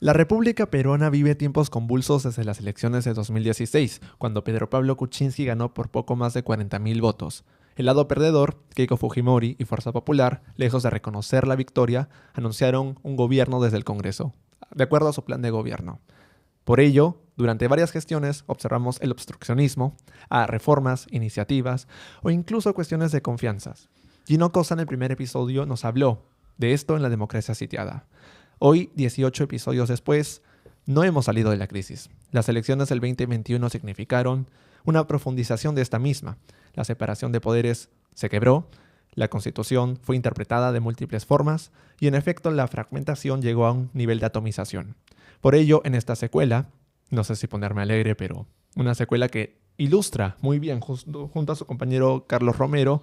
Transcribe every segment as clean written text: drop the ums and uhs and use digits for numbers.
La República Peruana vive tiempos convulsos desde las elecciones de 2016, cuando Pedro Pablo Kuczynski ganó por poco más de 40.000 votos. El lado perdedor, Keiko Fujimori y Fuerza Popular, lejos de reconocer la victoria, anunciaron un gobierno desde el Congreso, de acuerdo a su plan de gobierno. Por ello, durante varias gestiones observamos el obstruccionismo, a reformas, iniciativas o incluso cuestiones de confianzas. Gino Costa en el primer episodio nos habló de esto en la democracia sitiada. Hoy, 18 episodios después, no hemos salido de la crisis. Las elecciones del 2021 significaron una profundización de esta misma. La separación de poderes se quebró, la Constitución fue interpretada de múltiples formas y en efecto la fragmentación llegó a un nivel de atomización. Por ello, en esta secuela, no sé si ponerme alegre, pero una secuela que ilustra muy bien junto a su compañero Carlos Romero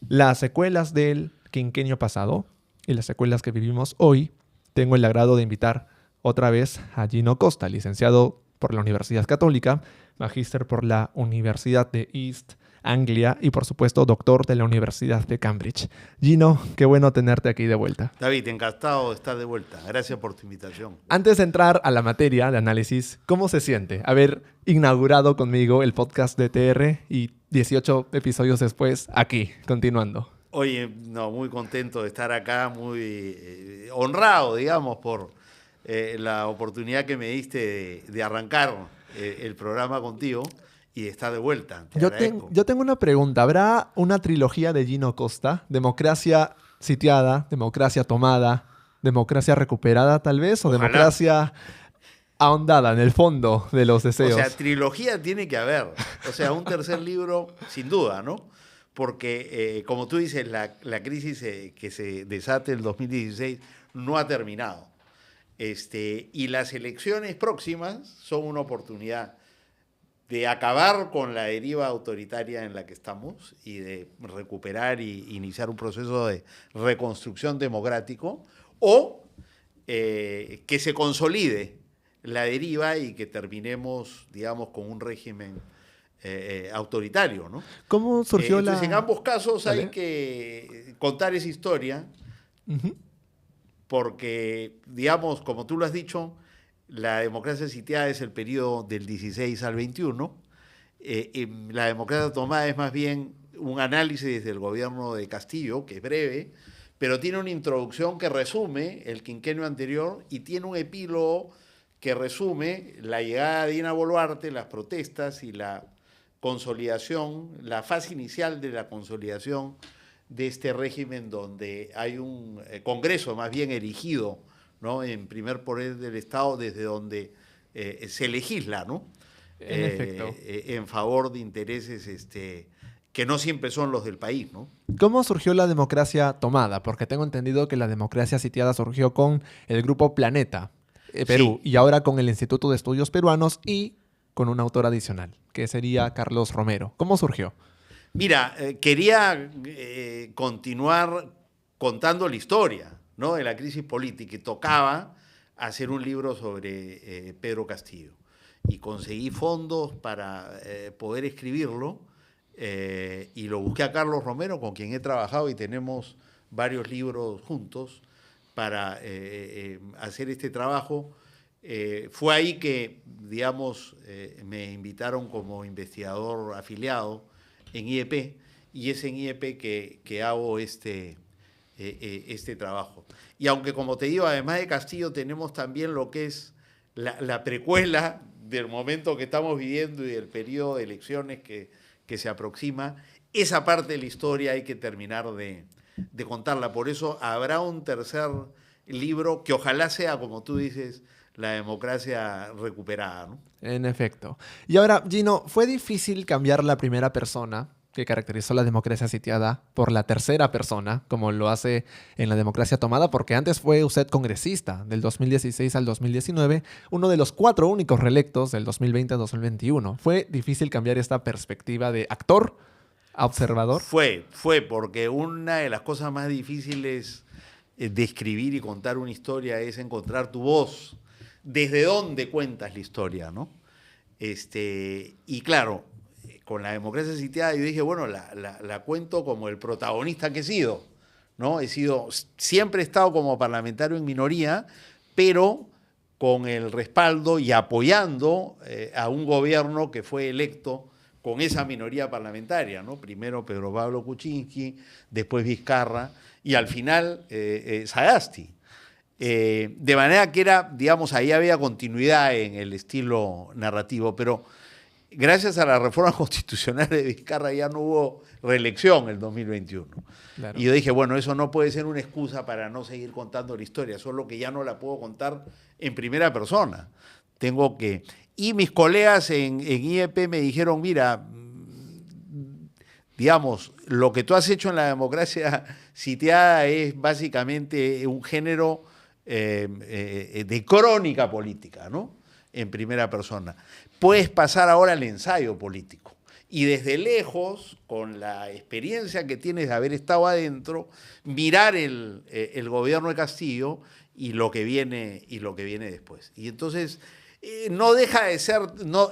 las secuelas del quinquenio pasado y las secuelas que vivimos hoy. Tengo el agrado de invitar otra vez a Gino Costa, licenciado por la Universidad Católica, magíster por la Universidad de East Anglia y, por supuesto, doctor de la Universidad de Cambridge. Gino, qué bueno tenerte aquí de vuelta. David, encantado de estar de vuelta. Gracias por tu invitación. Antes de entrar a la materia de análisis, ¿cómo se siente haber inaugurado conmigo el podcast de TR y 18 episodios después aquí, continuando? Oye, no, muy contento de estar acá, muy honrado, digamos, por la oportunidad que me diste de arrancar el programa contigo y de estar de vuelta. Yo tengo una pregunta. ¿Habrá una trilogía de Gino Costa? ¿Democracia sitiada, democracia tomada, democracia recuperada tal vez? ¿O Ojalá. Democracia ahondada en el fondo de los deseos? O sea, trilogía tiene que haber. O sea, un tercer libro, sin duda, ¿no? Porque, como tú dices, la crisis que se desate en el 2016 no ha terminado. Y las elecciones próximas son una oportunidad de acabar con la deriva autoritaria en la que estamos y de recuperar e iniciar un proceso de reconstrucción democrático, o que se consolide la deriva y que terminemos, digamos, con un régimen autoritario, ¿no? ¿Cómo surgió entonces, en ambos casos ¿Vale? hay que contar esa historia, porque, digamos, como tú lo has dicho, la democracia sitiada es el periodo del 16 al 21. La democracia tomada es más bien un análisis desde el gobierno de Castillo, que es breve, pero tiene una introducción que resume el quinquenio anterior y tiene un epílogo que resume la llegada de Dina Boluarte, las protestas y la consolidación, la fase inicial de la consolidación de este régimen, donde hay un Congreso más bien erigido, ¿no?, en primer poder del Estado, desde donde se legisla, ¿no? En efecto. En favor de intereses que no siempre son los del país, ¿no? ¿Cómo surgió la democracia tomada? Porque tengo entendido que la democracia sitiada surgió con el grupo Planeta, Perú, Sí. y ahora con el Instituto de Estudios Peruanos y con un autor adicional, que sería Carlos Romero. ¿Cómo surgió? Mira, quería continuar contando la historia, ¿no?, de la crisis política, y tocaba hacer un libro sobre Pedro Castillo. Y conseguí fondos para poder escribirlo, y lo busqué a Carlos Romero, con quien he trabajado y tenemos varios libros juntos para hacer este trabajo. Fue ahí que, digamos, me invitaron como investigador afiliado en IEP, y es en IEP que hago este trabajo. Y aunque, como te digo, además de Castillo, tenemos también lo que es la precuela del momento que estamos viviendo y del periodo de elecciones que se aproxima. Esa parte de la historia hay que terminar de contarla. Por eso habrá un tercer libro que ojalá sea, como tú dices, la democracia recuperada, ¿no? En efecto. Y ahora, Gino, ¿fue difícil cambiar la primera persona que caracterizó la democracia sitiada por la tercera persona, como lo hace en la democracia tomada? Porque antes fue usted congresista del 2016 al 2019, uno de los 4 únicos reelectos del 2020 al 2021. ¿Fue difícil cambiar esta perspectiva de actor a observador? Fue, porque una de las cosas más difíciles de escribir y contar una historia es encontrar tu voz. ¿Desde dónde cuentas la historia, no? Y claro, con la democracia sitiada yo dije, bueno, la cuento como el protagonista que he sido, ¿no? Siempre he estado como parlamentario en minoría, pero con el respaldo y apoyando a un gobierno que fue electo con esa minoría parlamentaria, ¿no? Primero Pedro Pablo Kuczynski, después Vizcarra y al final Sagasti. De manera que era, digamos, ahí había continuidad en el estilo narrativo, pero gracias a la reforma constitucional de Vizcarra ya no hubo reelección en el 2021. Claro. Y yo dije, bueno, eso no puede ser una excusa para no seguir contando la historia, solo que ya no la puedo contar en primera persona. Tengo que... Y mis colegas en IEP me dijeron, mira, digamos, lo que tú has hecho en la democracia sitiada es básicamente un género de crónica política, ¿no? En primera persona. Puedes pasar ahora al ensayo político. Y desde lejos, con la experiencia que tienes de haber estado adentro, mirar el gobierno de Castillo y lo que viene después. Y entonces no deja de ser,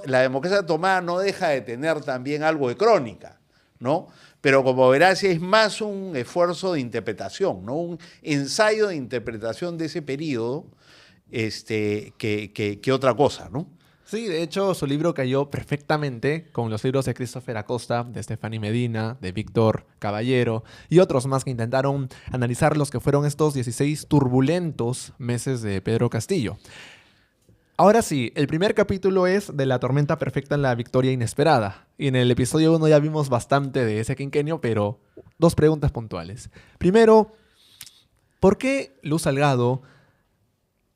la democracia tomada no deja de tener también algo de crónica, ¿no? Pero como verás es más un esfuerzo de interpretación, ¿no? Un ensayo de interpretación de ese periodo que otra cosa, ¿no? Sí, de hecho su libro cayó perfectamente con los libros de Christopher Acosta, de Stephanie Medina, de Víctor Caballero y otros más que intentaron analizar los que fueron estos 16 turbulentos meses de Pedro Castillo. Ahora sí, el primer capítulo es de la tormenta perfecta en la victoria inesperada. Y en el episodio 1 ya vimos bastante de ese quinquenio, pero dos preguntas puntuales. Primero, ¿por qué Luz Salgado,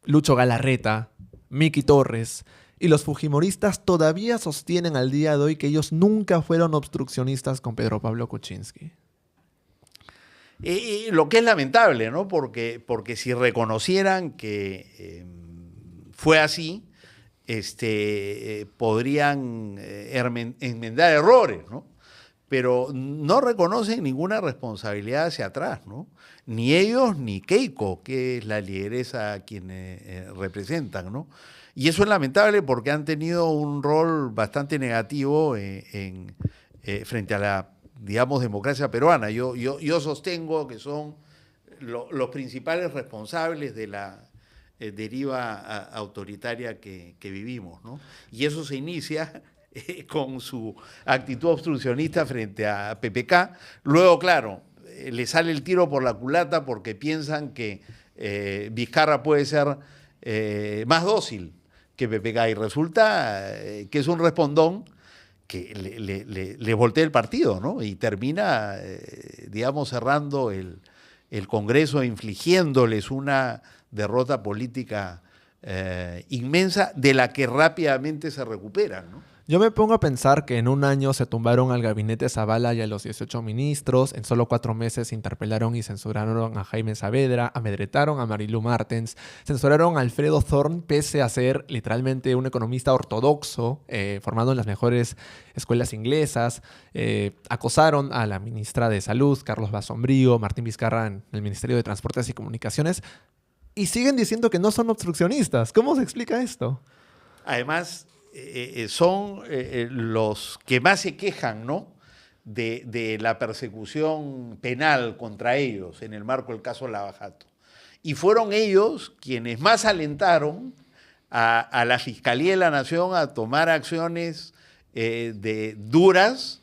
Lucho Galarreta, Miki Torres y los fujimoristas todavía sostienen al día de hoy que ellos nunca fueron obstruccionistas con Pedro Pablo Kuczynski? Y lo que es lamentable, ¿no? Porque si reconocieran que fue así, podrían enmendar errores, ¿no? Pero no reconocen ninguna responsabilidad hacia atrás, ¿no? Ni ellos ni Keiko, que es la lideresa a quienes representan, ¿no? Y eso es lamentable porque han tenido un rol bastante negativo frente a la, digamos, democracia peruana. Yo sostengo que son los principales responsables de la deriva autoritaria que vivimos, ¿no? Y eso se inicia con su actitud obstruccionista frente a PPK. Luego, claro, le sale el tiro por la culata porque piensan que Vizcarra puede ser más dócil que PPK y resulta que es un respondón que le voltea el partido, ¿no? Y termina, digamos, cerrando el Congreso, infligiéndoles una derrota política inmensa de la que rápidamente se recuperan, ¿no? Yo me pongo a pensar que en un año se tumbaron al gabinete Zavala y a los 18 ministros, en solo 4 meses interpelaron y censuraron a Jaime Saavedra, amedretaron a Marilu Martens, censuraron a Alfredo Thorn, pese a ser literalmente un economista ortodoxo, formado en las mejores escuelas inglesas, acosaron a la ministra de Salud, Carlos Basombrío, Martín Vizcarra en el Ministerio de Transportes y Comunicaciones, y siguen diciendo que no son obstruccionistas. ¿Cómo se explica esto? Además, son los que más se quejan, ¿no? de la persecución penal contra ellos en el marco del caso Lavajato. Y fueron ellos quienes más alentaron a la Fiscalía de la Nación a tomar acciones duras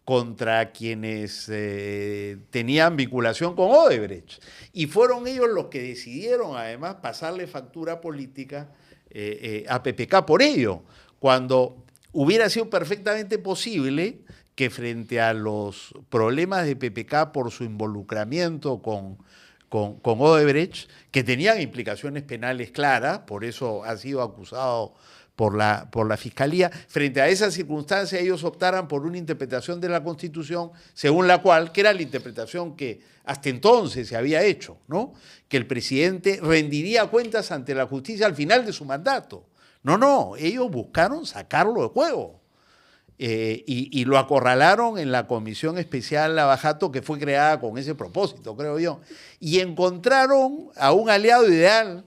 contra quienes tenían vinculación con Odebrecht. Y fueron ellos los que decidieron, además, pasarle factura política a PPK por ello, cuando hubiera sido perfectamente posible que frente a los problemas de PPK por su involucramiento con Odebrecht, que tenían implicaciones penales claras, por eso ha sido acusado por la Fiscalía, frente a esa circunstancia ellos optaran por una interpretación de la Constitución según la cual, que era la interpretación que hasta entonces se había hecho, ¿no? Que el presidente rendiría cuentas ante la justicia al final de su mandato. No, ellos buscaron sacarlo de juego y lo acorralaron en la Comisión Especial Lavajato que fue creada con ese propósito, creo yo, y encontraron a un aliado ideal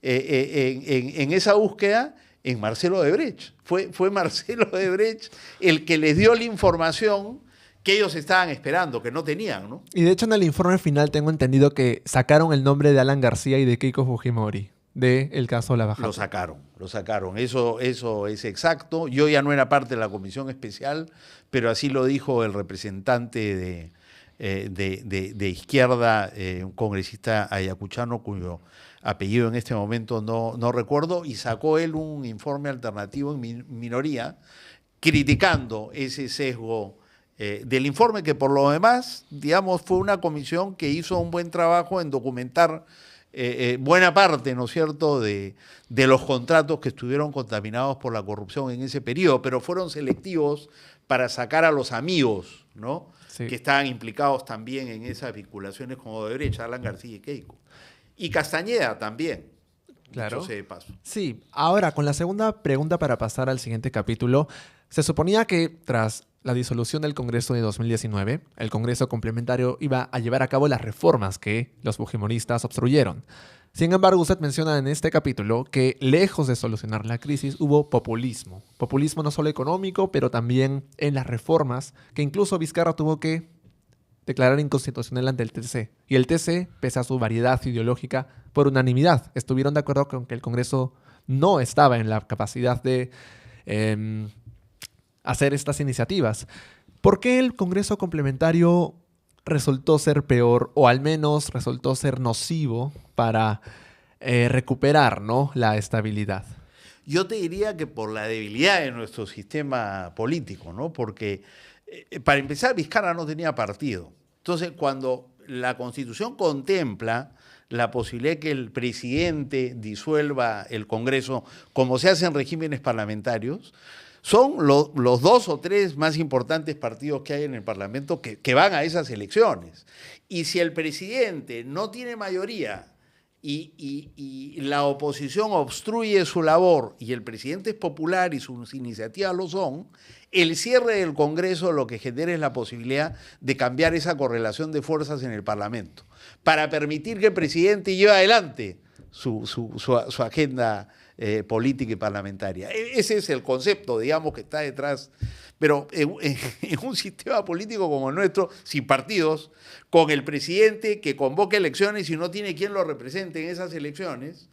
en esa búsqueda en Marcelo Odebrecht. Fue Marcelo Odebrecht el que les dio la información que ellos estaban esperando, que no tenían, ¿no? Y de hecho en el informe final tengo entendido que sacaron el nombre de Alan García y de Keiko Fujimori. del caso Lavajato. Lo sacaron. Eso es exacto. Yo ya no era parte de la comisión especial, pero así lo dijo el representante de izquierda, un congresista ayacuchano cuyo apellido en este momento no recuerdo, y sacó él un informe alternativo en minoría criticando ese sesgo del informe, que por lo demás, digamos, fue una comisión que hizo un buen trabajo en documentar buena parte, ¿no es cierto?, de los contratos que estuvieron contaminados por la corrupción en ese periodo, pero fueron selectivos para sacar a los amigos, ¿no?, Sí. que estaban implicados también en esas vinculaciones con Odebrecht, Alan García y Keiko. Y Castañeda también, Claro. dicho sea de paso. Sí, ahora con la segunda pregunta para pasar al siguiente capítulo, se suponía que tras la disolución del Congreso de 2019, el Congreso complementario iba a llevar a cabo las reformas que los fujimoristas obstruyeron. Sin embargo, usted menciona en este capítulo que lejos de solucionar la crisis hubo populismo. Populismo no solo económico, pero también en las reformas, que incluso Vizcarra tuvo que declarar inconstitucional ante el TC. Y el TC, pese a su variedad ideológica, por unanimidad estuvieron de acuerdo con que el Congreso no estaba en la capacidad de hacer estas iniciativas. ¿Por qué el Congreso complementario resultó ser peor, o al menos resultó ser nocivo para recuperar, ¿no?, la estabilidad? Yo te diría que por la debilidad de nuestro sistema político, ¿no? Porque, para empezar, Vizcarra no tenía partido. Entonces, cuando la Constitución contempla la posibilidad de que el presidente disuelva el Congreso, como se hace en regímenes parlamentarios, son los dos o tres más importantes partidos que hay en el Parlamento que van a esas elecciones. Y si el presidente no tiene mayoría y la oposición obstruye su labor y el presidente es popular y sus iniciativas lo son, el cierre del Congreso lo que genera es la posibilidad de cambiar esa correlación de fuerzas en el Parlamento para permitir que el presidente lleve adelante su agenda política y parlamentaria. Ese es el concepto, digamos, que está detrás. Pero en un sistema político como el nuestro, sin partidos, con el presidente que convoca elecciones y no tiene quien lo represente en esas elecciones,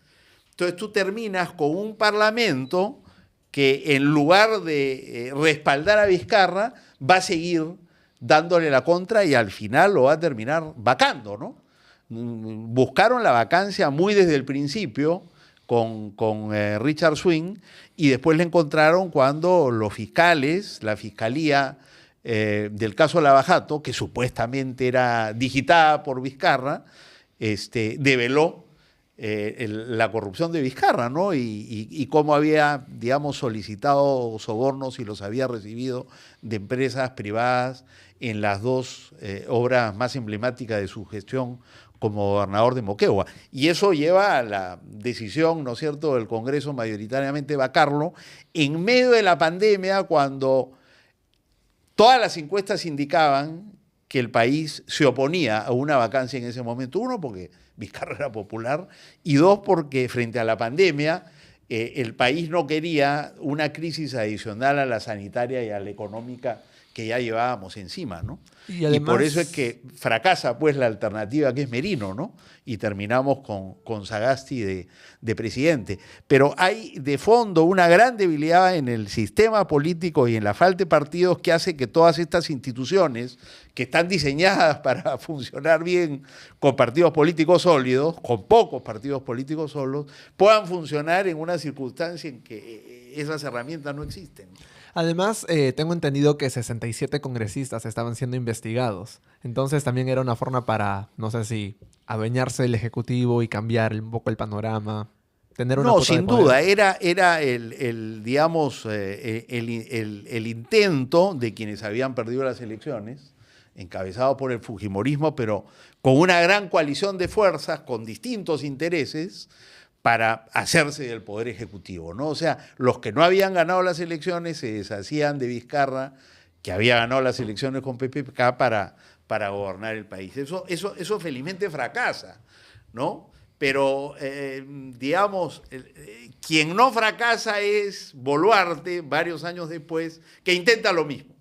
entonces tú terminas con un parlamento que en lugar de respaldar a Vizcarra, va a seguir dándole la contra y al final lo va a terminar vacando, ¿no? Buscaron la vacancia muy desde el principio con Richard Swing, y después le encontraron cuando los fiscales, la fiscalía del caso Lavajato, que supuestamente era digitada por Vizcarra, develó la corrupción de Vizcarra, ¿no? Y cómo había, digamos, solicitado sobornos y los había recibido de empresas privadas en las dos obras más emblemáticas de su gestión como gobernador de Moquegua. Y eso lleva a la decisión, ¿no es cierto?, del Congreso mayoritariamente vacarlo en medio de la pandemia, cuando todas las encuestas indicaban que el país se oponía a una vacancia en ese momento. Uno, porque Vizcarra era popular, y dos, porque frente a la pandemia el país no quería una crisis adicional a la sanitaria y a la económica que ya llevábamos encima, ¿no? Y además, y por eso es que fracasa pues la alternativa, que es Merino, ¿no? Y terminamos con Sagasti de presidente. Pero hay de fondo una gran debilidad en el sistema político y en la falta de partidos, que hace que todas estas instituciones que están diseñadas para funcionar bien con partidos políticos sólidos, con pocos partidos políticos solos, puedan funcionar en una circunstancia en que esas herramientas no existen. además, tengo entendido que 67 congresistas estaban siendo investigados. Entonces también era una forma para, no sé si, adueñarse del Ejecutivo y cambiar un poco el panorama. Tener una No, cuota de sin poder. duda, era digamos, el intento de quienes habían perdido las elecciones, encabezado por el fujimorismo, pero con una gran coalición de fuerzas, con distintos intereses, para hacerse del poder ejecutivo, ¿no? O sea, los que no habían ganado las elecciones se deshacían de Vizcarra, que había ganado las elecciones con PPK, para gobernar el país. Eso felizmente fracasa, ¿no? Pero, digamos, quien no fracasa es Boluarte, varios años después, que intenta lo mismo.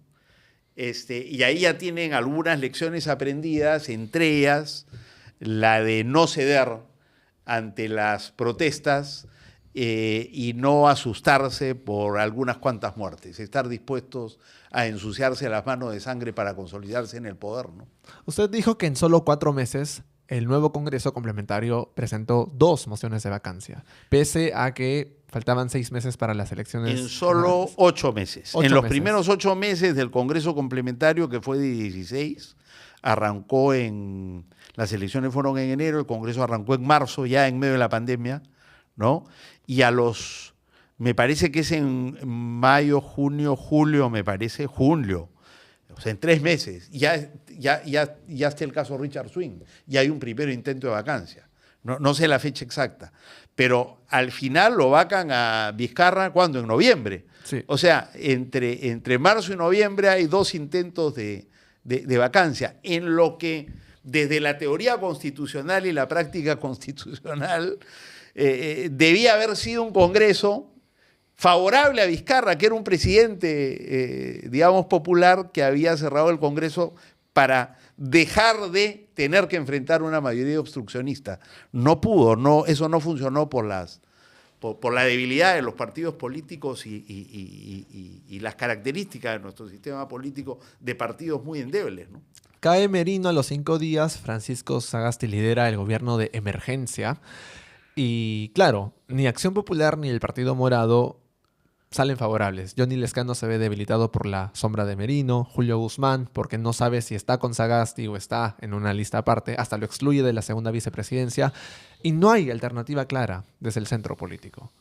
Y ahí ya tienen algunas lecciones aprendidas, entre ellas la de no ceder ante las protestas y no asustarse por algunas cuantas muertes, estar dispuestos a ensuciarse las manos de sangre para consolidarse en el poder, ¿no? Usted dijo que en solo 4 meses el nuevo Congreso complementario presentó 2 mociones de vacancia, pese a que faltaban 6 meses para las elecciones. En solo 8 meses. 8 en los meses. primeros 8 meses del Congreso complementario, que fue de 16, arrancó las elecciones fueron en enero, el Congreso arrancó en marzo, ya en medio de la pandemia, ¿no? Y me parece que es en mayo, junio, julio, julio. O sea, en 3 meses. Ya está el caso Richard Swing. Ya hay un primer intento de vacancia. No sé la fecha exacta. Pero al final lo vacan a Vizcarra, ¿cuándo? En noviembre. Sí. O sea, entre marzo y noviembre hay 2 intentos de vacancia. En lo que desde la teoría constitucional y la práctica constitucional debía haber sido un Congreso favorable a Vizcarra, que era un presidente, digamos, popular, que había cerrado el Congreso para dejar de tener que enfrentar una mayoría obstruccionista. No pudo, eso no funcionó por la debilidad de los partidos políticos y las características de nuestro sistema político de partidos muy endebles, ¿no? Cae Merino a los 5 días, Francisco Sagasti lidera el gobierno de emergencia y claro, ni Acción Popular ni el Partido Morado salen favorables. Johnny Lezcano se ve debilitado por la sombra de Merino, Julio Guzmán porque no sabe si está con Sagasti o está en una lista aparte, hasta lo excluye de la segunda vicepresidencia y no hay alternativa clara desde el centro político.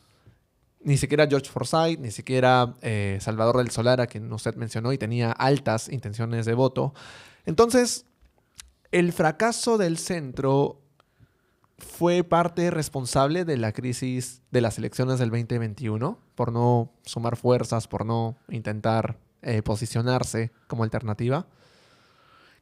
Ni siquiera George Forsyth, ni siquiera Salvador del Solar, a quien usted mencionó y tenía altas intenciones de voto. Entonces, el fracaso del centro fue parte responsable de la crisis de las elecciones del 2021, por no sumar fuerzas, por no intentar posicionarse como alternativa.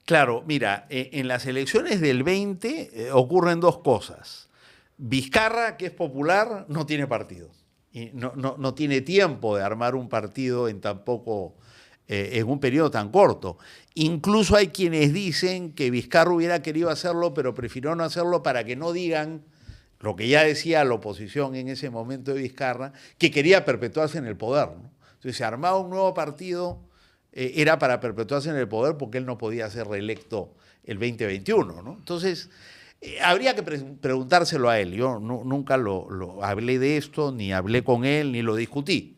Claro, mira, en las elecciones del 20 ocurren 2 cosas. Vizcarra, que es popular, no tiene partido. Y no tiene tiempo de armar un partido en un periodo tan corto. Incluso hay quienes dicen que Vizcarra hubiera querido hacerlo, pero prefirió no hacerlo para que no digan lo que ya decía la oposición en ese momento de Vizcarra, que quería perpetuarse en el poder, ¿no? Entonces se armaba un nuevo partido, era para perpetuarse en el poder porque él no podía ser reelecto el 2021, ¿no? Entonces habría que preguntárselo a él. Yo nunca lo hablé de esto, ni hablé con él, ni lo discutí.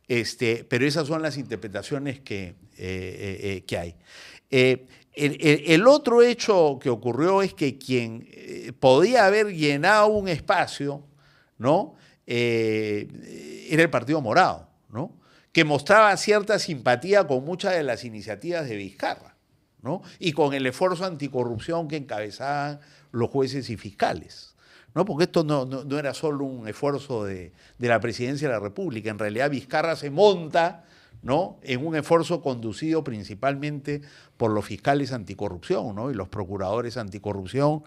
Pero esas son las interpretaciones que hay. El otro hecho que ocurrió es que quien podía haber llenado un espacio, ¿no? Era el Partido Morado, ¿no? Que mostraba cierta simpatía con muchas de las iniciativas de Vizcarra, ¿no? Y con el esfuerzo anticorrupción que encabezaban los jueces y fiscales, ¿no? Porque esto no era solo un esfuerzo de la Presidencia de la República. En realidad Vizcarra se monta, ¿no?, en un esfuerzo conducido principalmente por los fiscales anticorrupción, ¿no?, y los procuradores anticorrupción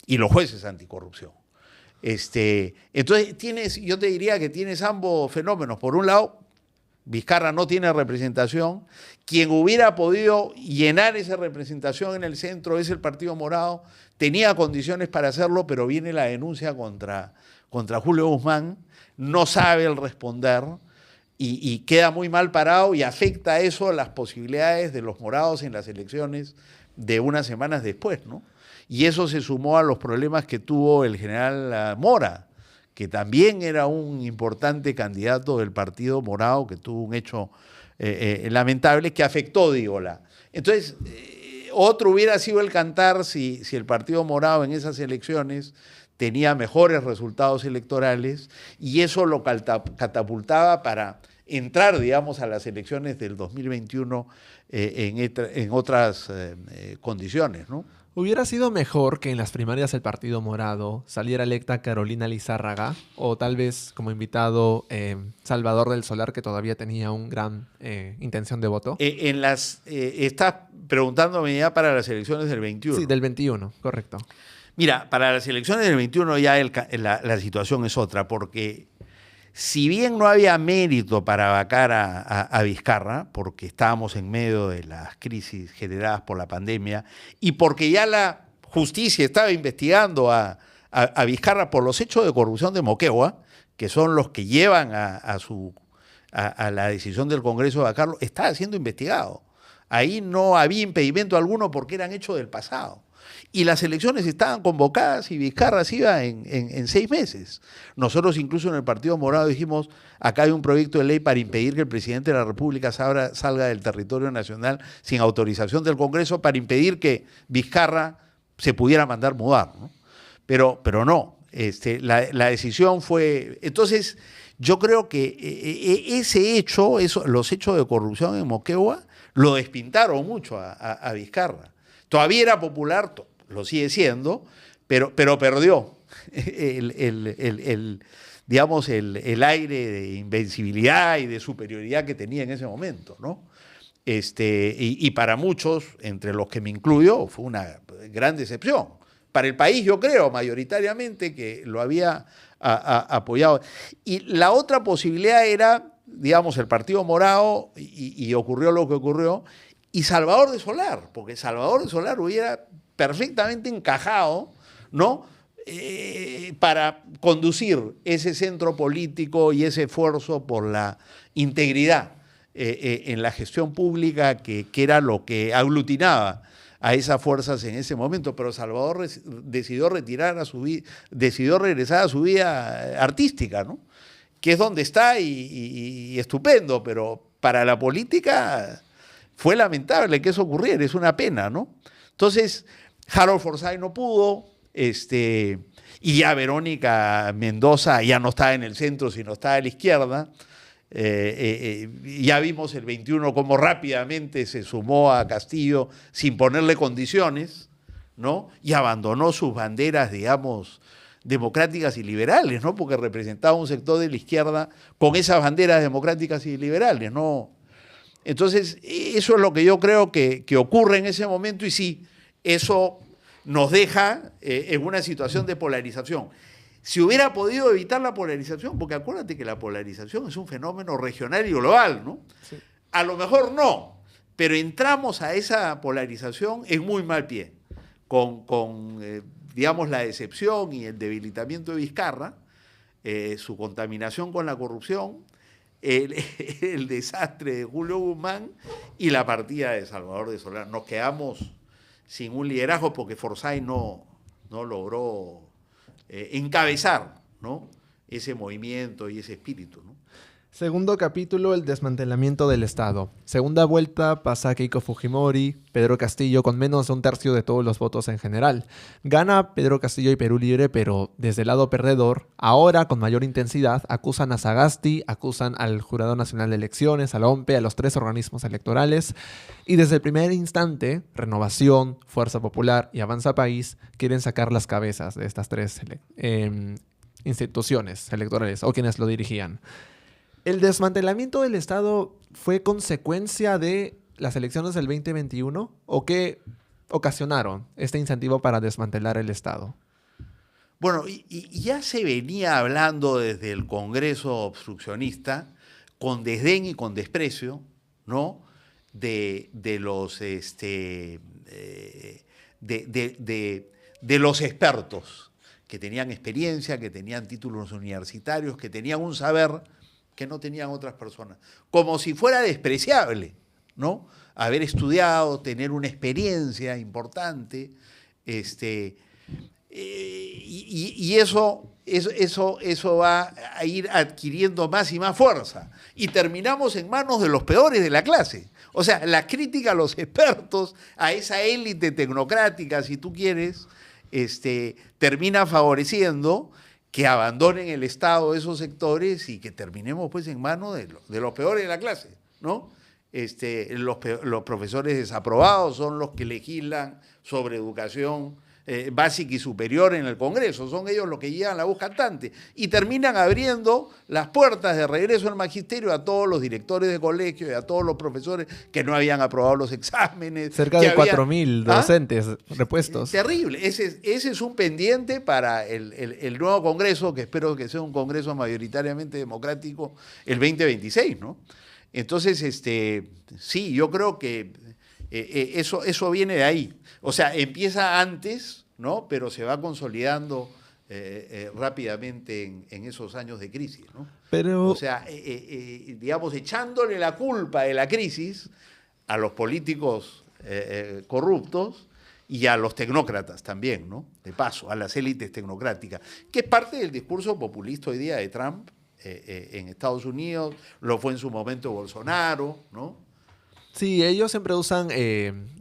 y los jueces anticorrupción. Entonces yo te diría que tienes ambos fenómenos. Por un lado, Vizcarra no tiene representación. Quien hubiera podido llenar esa representación en el centro es el Partido Morado. Tenía condiciones para hacerlo, pero viene la denuncia contra Julio Guzmán. No sabe el responder y queda muy mal parado y afecta eso las posibilidades de los morados en las elecciones de unas semanas después, ¿no? Y eso se sumó a los problemas que tuvo el general Mora, que también era un importante candidato del Partido Morado, que tuvo un hecho lamentable que afectó, Entonces, otro hubiera sido el cantar si el Partido Morado en esas elecciones tenía mejores resultados electorales y eso lo catapultaba para entrar, digamos, a las elecciones del 2021 en otras condiciones, ¿no? ¿Hubiera sido mejor que en las primarias del Partido Morado saliera electa Carolina Lizárraga o tal vez como invitado Salvador del Solar, que todavía tenía un gran intención de voto? Estás preguntándome ya para las elecciones del 21. Sí, del 21, correcto. Mira, para las elecciones del 21 ya la situación es otra, porque si bien no había mérito para vacar a Vizcarra, porque estábamos en medio de las crisis generadas por la pandemia y porque ya la justicia estaba investigando a a Vizcarra por los hechos de corrupción de Moquegua, que son los que llevan a la decisión del Congreso de vacarlo, estaba siendo investigado. Ahí no había impedimento alguno porque eran hechos del pasado. Y las elecciones estaban convocadas y Vizcarra se iba en 6 meses. Nosotros incluso en el Partido Morado dijimos, acá hay un proyecto de ley para impedir que el presidente de la República salga del territorio nacional sin autorización del Congreso, para impedir que Vizcarra se pudiera mandar mudar, ¿no? Pero no, la decisión fue... Entonces, yo creo que ese hecho, los hechos de corrupción en Moquegua, lo despintaron mucho a Vizcarra. Todavía era popular, lo sigue siendo, pero perdió digamos, el aire de invencibilidad y de superioridad que tenía en ese momento, ¿no? Y para muchos, entre los que me incluyo, fue una gran decepción. Para el país, yo creo, mayoritariamente, que lo había apoyado. Y la otra posibilidad era, digamos, el Partido Morado, y ocurrió lo que ocurrió, y Salvador de Solar, porque Salvador de Solar hubiera perfectamente encajado, ¿no?, para conducir ese centro político y ese esfuerzo por la integridad en la gestión pública, que era lo que aglutinaba a esas fuerzas en ese momento. Pero Salvador decidió regresar a su vida artística, ¿no?, que es donde está y estupendo, pero para la política fue lamentable que eso ocurriera, es una pena, ¿no? Entonces, Harold Forsyth no pudo, y ya Verónica Mendoza ya no estaba en el centro, sino estaba a la izquierda. Ya vimos el 21 cómo rápidamente se sumó a Castillo sin ponerle condiciones, ¿no?, y abandonó sus banderas, digamos, democráticas y liberales, ¿no?, porque representaba un sector de la izquierda con esas banderas democráticas y liberales, ¿no? Entonces, eso es lo que yo creo que ocurre en ese momento, y sí, eso nos deja en una situación de polarización. Si hubiera podido evitar la polarización, porque acuérdate que la polarización es un fenómeno regional y global, ¿no? Sí. A lo mejor no, pero entramos a esa polarización en muy mal pie, digamos, la decepción y el debilitamiento de Vizcarra, su contaminación con la corrupción, el desastre de Julio Guzmán y la partida de Salvador de Solar. Nos quedamos sin un liderazgo porque Forsyth no logró encabezar, ¿no?, ese movimiento y ese espíritu, ¿no? Segundo capítulo, el desmantelamiento del Estado. Segunda vuelta, pasa Keiko Fujimori, Pedro Castillo con menos de 1/3 de todos los votos en general. Gana Pedro Castillo y Perú Libre, pero desde el lado perdedor, ahora con mayor intensidad, acusan a Sagasti, acusan al Jurado Nacional de Elecciones, a la OMPE, a los 3 organismos electorales, y desde el primer instante, Renovación, Fuerza Popular y Avanza País quieren sacar las cabezas de estas 3 instituciones electorales, o quienes lo dirigían. ¿El desmantelamiento del Estado fue consecuencia de las elecciones del 2021 o qué ocasionaron este incentivo para desmantelar el Estado? Bueno, y ya se venía hablando desde el Congreso obstruccionista, con desdén y con desprecio, ¿no?, de los expertos que tenían experiencia, que tenían títulos universitarios, que tenían un saber que no tenían otras personas, como si fuera despreciable, ¿no?, haber estudiado, tener una experiencia importante, y eso va a ir adquiriendo más y más fuerza, y terminamos en manos de los peores de la clase. O sea, la crítica a los expertos, a esa élite tecnocrática, si tú quieres, termina favoreciendo que abandonen el Estado esos sectores y que terminemos pues en manos de los peores de la clase, ¿no? Los profesores desaprobados son los que legislan sobre educación básica y superior en el Congreso, son ellos los que llevan la voz cantante y terminan abriendo las puertas de regreso al magisterio a todos los directores de colegio y a todos los profesores que no habían aprobado los exámenes. Cerca de 4.000 docentes repuestos. Terrible, ese es un pendiente para el nuevo Congreso, que espero que sea un Congreso mayoritariamente democrático el 2026, ¿no? Entonces, sí, yo creo que eso viene de ahí. O sea, empieza antes, ¿no?, pero se va consolidando rápidamente en esos años de crisis, ¿no? Pero O sea, digamos, echándole la culpa de la crisis a los políticos corruptos y a los tecnócratas también, ¿no? De paso, a las élites tecnocráticas, que es parte del discurso populista hoy día de Trump en Estados Unidos, lo fue en su momento Bolsonaro, ¿no? sí, ellos siempre usan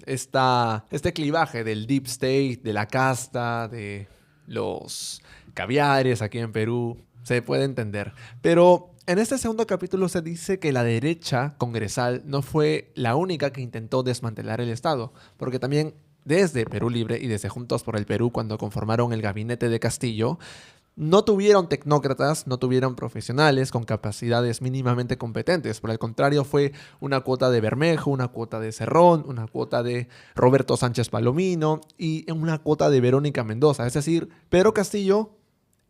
este clivaje del deep state, de la casta, de los caviares aquí en Perú. Se puede entender. Pero en este segundo capítulo se dice que la derecha congresal no fue la única que intentó desmantelar el Estado, porque también desde Perú Libre y desde Juntos por el Perú, cuando conformaron el gabinete de Castillo, no tuvieron tecnócratas, no tuvieron profesionales con capacidades mínimamente competentes. Por el contrario, fue una cuota de Bermejo, una cuota de Cerrón, una cuota de Roberto Sánchez Palomino y una cuota de Verónica Mendoza. Es decir, Pedro Castillo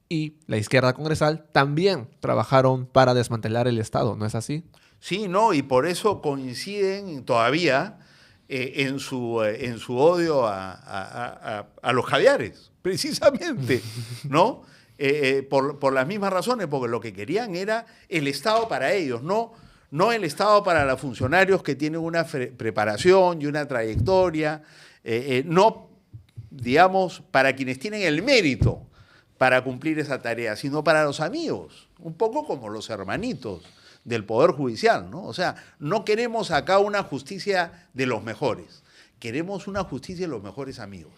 y la izquierda congresal también trabajaron para desmantelar el Estado, ¿no es así? Sí, no, y por eso coinciden todavía en su odio a los caviares, precisamente, ¿no? Por las mismas razones, porque lo que querían era el Estado para ellos, no el Estado para los funcionarios que tienen una preparación y una trayectoria, no, digamos, para quienes tienen el mérito para cumplir esa tarea, sino para los amigos, un poco como los hermanitos del Poder Judicial, ¿no? O sea, no queremos acá una justicia de los mejores, queremos una justicia de los mejores amigos,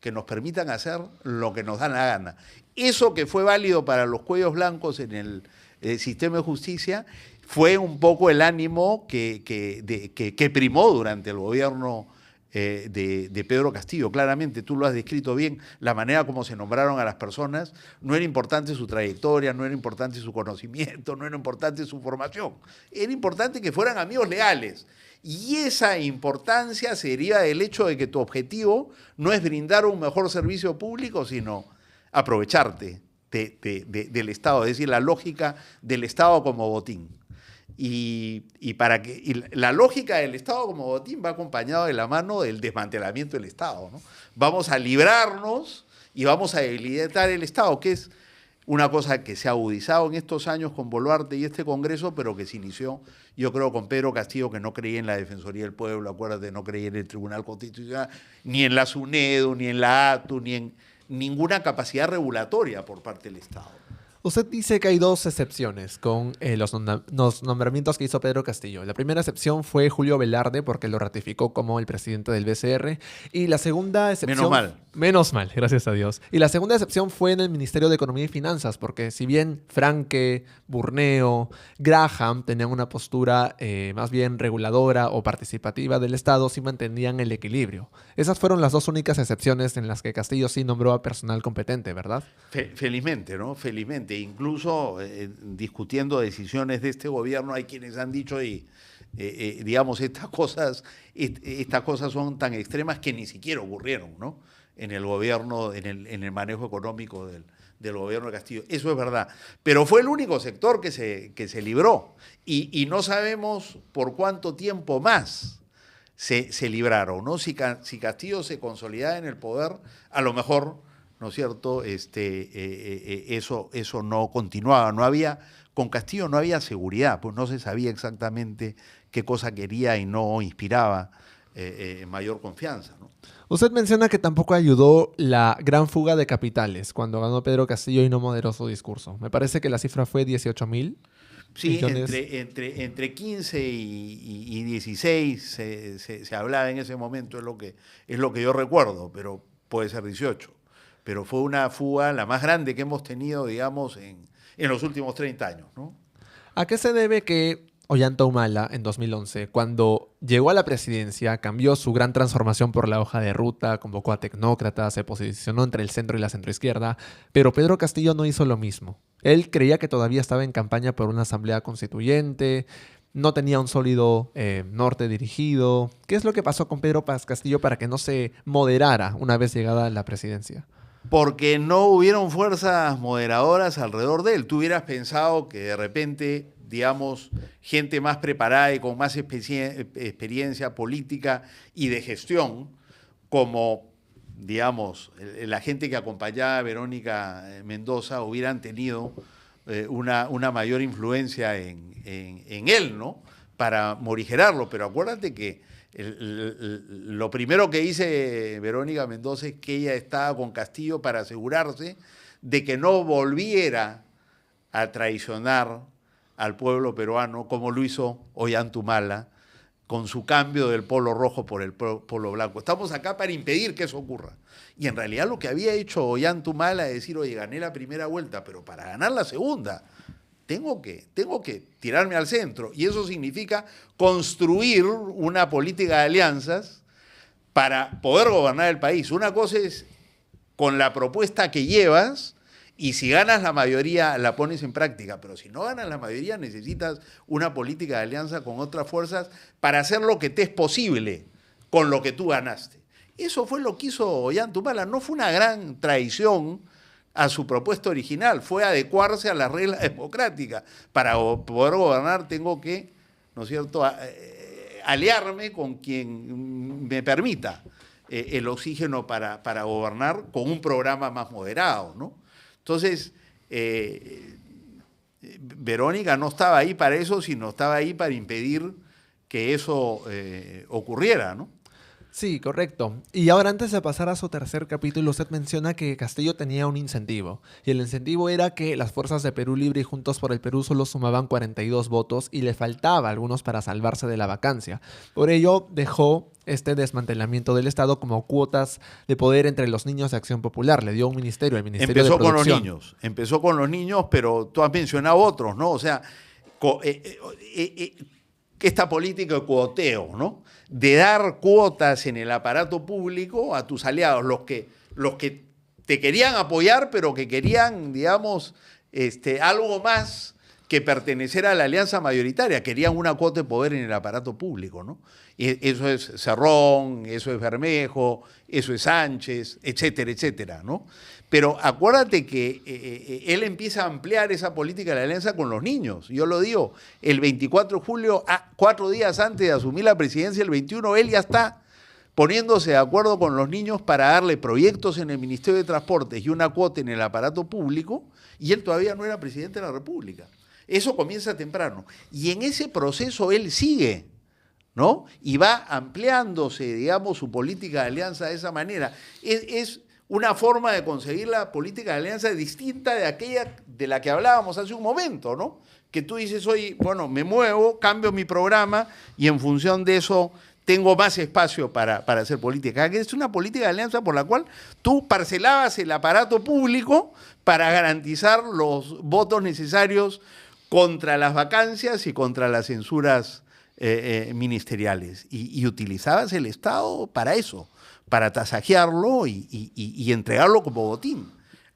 que nos permitan hacer lo que nos da la gana. Eso que fue válido para los cuellos blancos en el sistema de justicia fue un poco el ánimo que primó durante el gobierno de Pedro Castillo. Claramente, tú lo has descrito bien, la manera como se nombraron a las personas, no era importante su trayectoria, no era importante su conocimiento, no era importante su formación, era importante que fueran amigos leales. Y esa importancia se deriva del hecho de que tu objetivo no es brindar un mejor servicio público, sino aprovecharte del Estado, es decir, la lógica del Estado como botín. Y la lógica del Estado como botín va acompañado de la mano del desmantelamiento del Estado, ¿no? Vamos a librarnos y vamos a debilitar el Estado, que es una cosa que se ha agudizado en estos años con Boluarte y este Congreso, pero que se inició, yo creo, con Pedro Castillo, que no creía en la Defensoría del Pueblo, acuérdate, no creía en el Tribunal Constitucional, ni en la SUNEDU, ni en la ATU, ni en ninguna capacidad regulatoria por parte del Estado. Usted dice que hay dos excepciones con los nombramientos que hizo Pedro Castillo. La primera excepción fue Julio Velarde, porque lo ratificó como el presidente del BCR. Y la segunda excepción... Menos mal. Menos mal, gracias a Dios. Y la segunda excepción fue en el Ministerio de Economía y Finanzas, porque si bien Franque, Burneo, Graham tenían una postura más bien reguladora o participativa del Estado, sí mantenían el equilibrio. Esas fueron las dos únicas excepciones en las que Castillo sí nombró a personal competente, ¿verdad? Felizmente, ¿no? Felizmente. Incluso discutiendo decisiones de este gobierno, hay quienes han dicho, digamos, estas cosas son tan extremas que ni siquiera ocurrieron, ¿no? En el gobierno, en el manejo económico del gobierno de Castillo. Eso es verdad. Pero fue el único sector que se libró. Y no sabemos por cuánto tiempo más se libraron, ¿no? Si Castillo se consolidaba en el poder, a lo mejor, ¿no es cierto? Eso no continuaba. Con Castillo no había seguridad, pues no se sabía exactamente qué cosa quería y no inspiraba mayor confianza, ¿no? Usted menciona que tampoco ayudó la gran fuga de capitales cuando ganó Pedro Castillo y no moderó su discurso. Me parece que la cifra fue 18.000 Sí, millones. entre 15 y 16 se hablaba en ese momento, es lo que yo recuerdo, pero puede ser 18. Pero fue una fuga la más grande que hemos tenido, digamos, en los últimos 30 años, ¿no? ¿A qué se debe que Ollanta Humala, en 2011, cuando llegó a la presidencia, cambió su gran transformación por la hoja de ruta, convocó a tecnócratas, se posicionó entre el centro y la centroizquierda, pero Pedro Castillo no hizo lo mismo? Él creía que todavía estaba en campaña por una asamblea constituyente, no tenía un sólido norte dirigido. ¿Qué es lo que pasó con Pedro Castillo para que no se moderara una vez llegada a la presidencia? Porque no hubieron fuerzas moderadoras alrededor de él. Tú hubieras pensado que de repente, digamos, gente más preparada y con más experiencia política y de gestión, como digamos, la gente que acompañaba a Verónica Mendoza hubieran tenido una mayor influencia en él, ¿no? Para morigerarlo. Pero acuérdate que lo primero que dice Verónica Mendoza es que ella estaba con Castillo para asegurarse de que no volviera a traicionar al pueblo peruano como lo hizo Ollantumala con su cambio del polo rojo por el polo blanco. Estamos acá para impedir que eso ocurra. Y en realidad lo que había hecho Ollantumala es decir, oye, gané la primera vuelta, pero para ganar la segunda tengo que tirarme al centro. Y eso significa construir una política de alianzas para poder gobernar el país. Una cosa es con la propuesta que llevas, y si ganas la mayoría la pones en práctica, pero si no ganas la mayoría necesitas una política de alianza con otras fuerzas para hacer lo que te es posible con lo que tú ganaste. Eso fue lo que hizo Ollantumala. No fue una gran traición a su propuesta original, fue adecuarse a las reglas democráticas. Para poder gobernar tengo que, ¿no es cierto?, aliarme con quien me permita el oxígeno para gobernar con un programa más moderado, ¿no? Entonces, Verónica no estaba ahí para eso, sino estaba ahí para impedir que eso ocurriera, ¿no? Sí, correcto. Y ahora antes de pasar a su tercer capítulo, usted menciona que Castillo tenía un incentivo. Y el incentivo era que las fuerzas de Perú Libre y Juntos por el Perú solo sumaban 42 votos y le faltaba a algunos para salvarse de la vacancia. Por ello, dejó este desmantelamiento del Estado como cuotas de poder entre los niños de Acción Popular. Le dio un ministerio, el Ministerio de Producción. Empezó con los niños, pero tú has mencionado otros, ¿no? O sea, esta política de cuoteo, ¿no? De dar cuotas en el aparato público a tus aliados, los que te querían apoyar, pero que querían, digamos, algo más que pertenecer a la alianza mayoritaria, querían una cuota de poder en el aparato público, ¿no? Y eso es Cerrón, eso es Bermejo, eso es Sánchez, etcétera, etcétera, ¿no? Pero acuérdate que él empieza a ampliar esa política de la alianza con los niños. Yo lo digo, el 24 de julio, 4 días antes de asumir la presidencia, el 21, él ya está poniéndose de acuerdo con los niños para darle proyectos en el Ministerio de Transportes y una cuota en el aparato público, y él todavía no era presidente de la República. Eso comienza temprano. Y en ese proceso él sigue, ¿no? Y va ampliándose, digamos, su política de alianza de esa manera. Es una forma de conseguir la política de alianza distinta de aquella de la que hablábamos hace un momento, ¿no? Que tú dices, oye, bueno, me muevo, cambio mi programa y en función de eso tengo más espacio para hacer política. Es una política de alianza por la cual tú parcelabas el aparato público para garantizar los votos necesarios contra las vacancias y contra las censuras ministeriales. Y utilizabas el Estado para eso, para tasajearlo y entregarlo como botín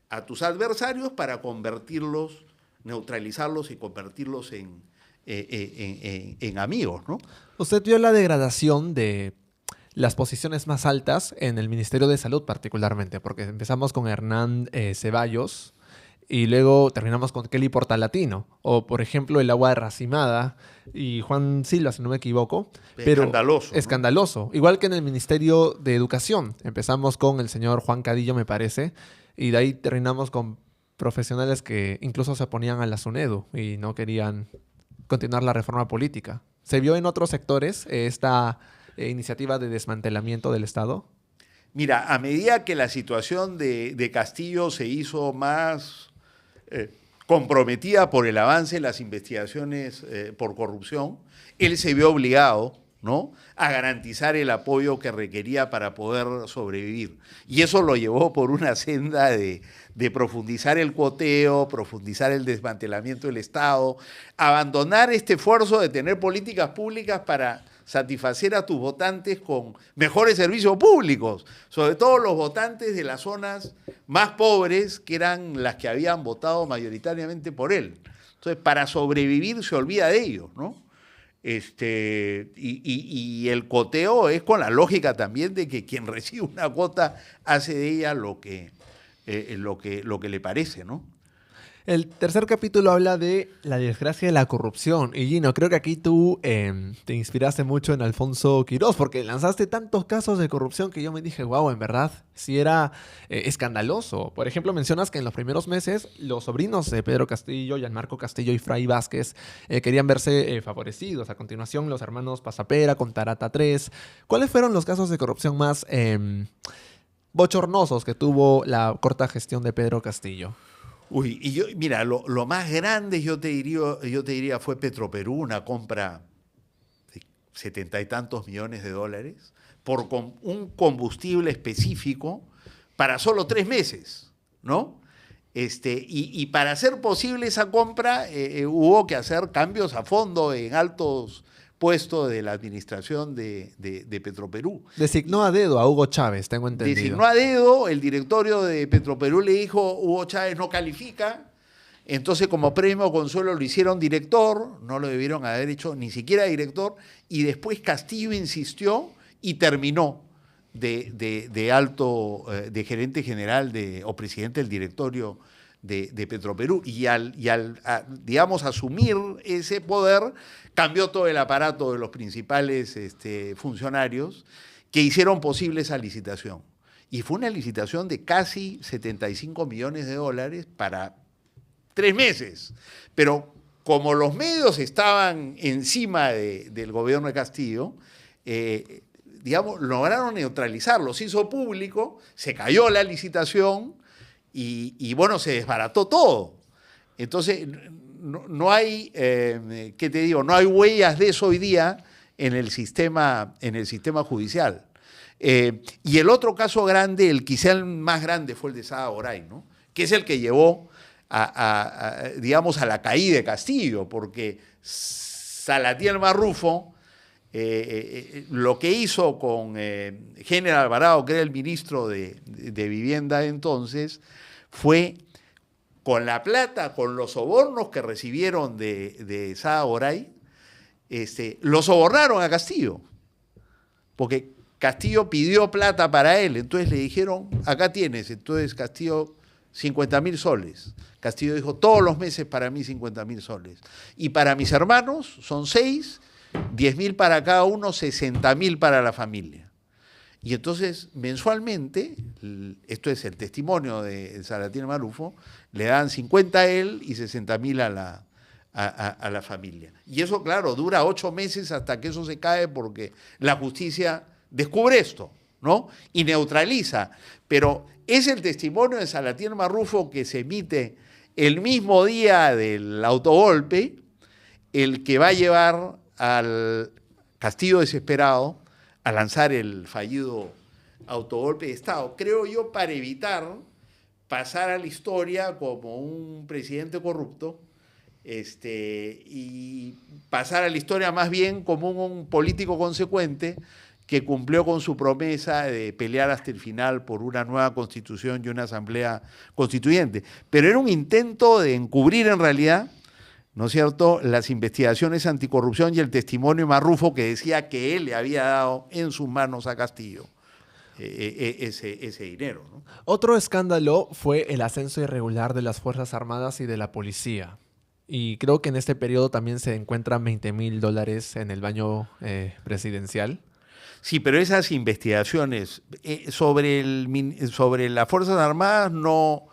a tus adversarios para convertirlos, neutralizarlos y convertirlos en amigos, ¿no? Usted vio la degradación de las posiciones más altas en el Ministerio de Salud particularmente, porque empezamos con Hernán Ceballos y luego terminamos con Kelly Portalatino, o por ejemplo el agua de Racimada y Juan Silva, si no me equivoco. Pero escandaloso, ¿no? Escandaloso. Igual que en el Ministerio de Educación. Empezamos con el señor Juan Cadillo, me parece, y de ahí terminamos con profesionales que incluso se oponían a la SUNEDU y no querían continuar la reforma política. ¿Se vio en otros sectores esta iniciativa de desmantelamiento del Estado? Mira, a medida que la situación de Castillo se hizo más comprometida por el avance en las investigaciones por corrupción, él se vio obligado, ¿no?, a garantizar el apoyo que requería para poder sobrevivir. Y eso lo llevó por una senda de profundizar el cuoteo, profundizar el desmantelamiento del Estado, abandonar este esfuerzo de tener políticas públicas para satisfacer a tus votantes con mejores servicios públicos, sobre todo los votantes de las zonas más pobres, que eran las que habían votado mayoritariamente por él. Entonces, para sobrevivir se olvida de ellos, ¿no? Y el cuoteo es con la lógica también de que quien recibe una cuota hace de ella lo que le parece, ¿no? El tercer capítulo habla de la desgracia de la corrupción. Y Gino, creo que aquí tú te inspiraste mucho en Alfonso Quirós, porque lanzaste tantos casos de corrupción que yo me dije, wow, en verdad, sí era escandaloso. Por ejemplo, mencionas que en los primeros meses los sobrinos de Pedro Castillo, Gianmarco Castillo y Fray Vázquez querían verse favorecidos. A continuación, los hermanos Pasapera con Tarata 3. ¿Cuáles fueron los casos de corrupción más bochornosos que tuvo la corta gestión de Pedro Castillo? Uy, y yo, mira, lo más grande yo te diría fue Petroperú, una compra de 70 y tantos millones de dólares por un combustible específico para solo 3 meses, ¿no? Y para hacer posible esa compra hubo que hacer cambios a fondo en altos puestos de la administración de Petroperú. Designó a dedo a Hugo Chávez, tengo entendido. Designó a dedo, el directorio de Petroperú le dijo, Hugo Chávez no califica, entonces como premio consuelo lo hicieron director, no lo debieron haber hecho ni siquiera director, y después Castillo insistió y terminó de alto, de gerente general o presidente del directorio de Petroperú. Y al digamos, asumir ese poder, cambió todo el aparato de los principales funcionarios que hicieron posible esa licitación. Y fue una licitación de casi 75 millones de dólares para 3 meses. Pero como los medios estaban encima del gobierno de Castillo, digamos, lograron neutralizarlo. Se hizo público, se cayó la licitación y bueno, se desbarató todo. Entonces, no hay, ¿qué te digo? No hay huellas de eso hoy día en el sistema judicial. Y el otro caso grande, el quizá el más grande, fue el de Sada Oray, ¿no? Que es el que llevó digamos, a la caída de Castillo, porque Salatiel Marrufo, lo que hizo con General Alvarado, que era el ministro de Vivienda de entonces, fue con la plata, con los sobornos que recibieron de Sada Oray, lo sobornaron a Castillo, porque Castillo pidió plata para él, entonces le dijeron, acá tienes, entonces Castillo, 50.000 soles. Castillo dijo, todos los meses para mí 50.000 soles. Y para mis hermanos son 6, 10.000 para cada uno, 60.000 para la familia. Y entonces, mensualmente, esto es el testimonio de Salatiel Marrufo, le dan 50 a él y 60.000 a la familia. Y eso, claro, dura 8 meses hasta que eso se cae porque la justicia descubre esto, ¿no? Y neutraliza. Pero es el testimonio de Salatiel Marrufo que se emite el mismo día del autogolpe, el que va a llevar al Castillo desesperado a lanzar el fallido autogolpe de Estado. Creo yo, para evitar pasar a la historia como un presidente corrupto, y pasar a la historia más bien como un político consecuente que cumplió con su promesa de pelear hasta el final por una nueva constitución y una asamblea constituyente. Pero era un intento de encubrir en realidad, ¿no es cierto?, las investigaciones anticorrupción y el testimonio de Marrufo que decía que él le había dado en sus manos a Castillo ese dinero, ¿no? Otro escándalo fue el ascenso irregular de las Fuerzas Armadas y de la policía. Y creo que en este periodo también se encuentran $20.000 en el baño presidencial. Sí, pero esas investigaciones sobre las Fuerzas Armadas no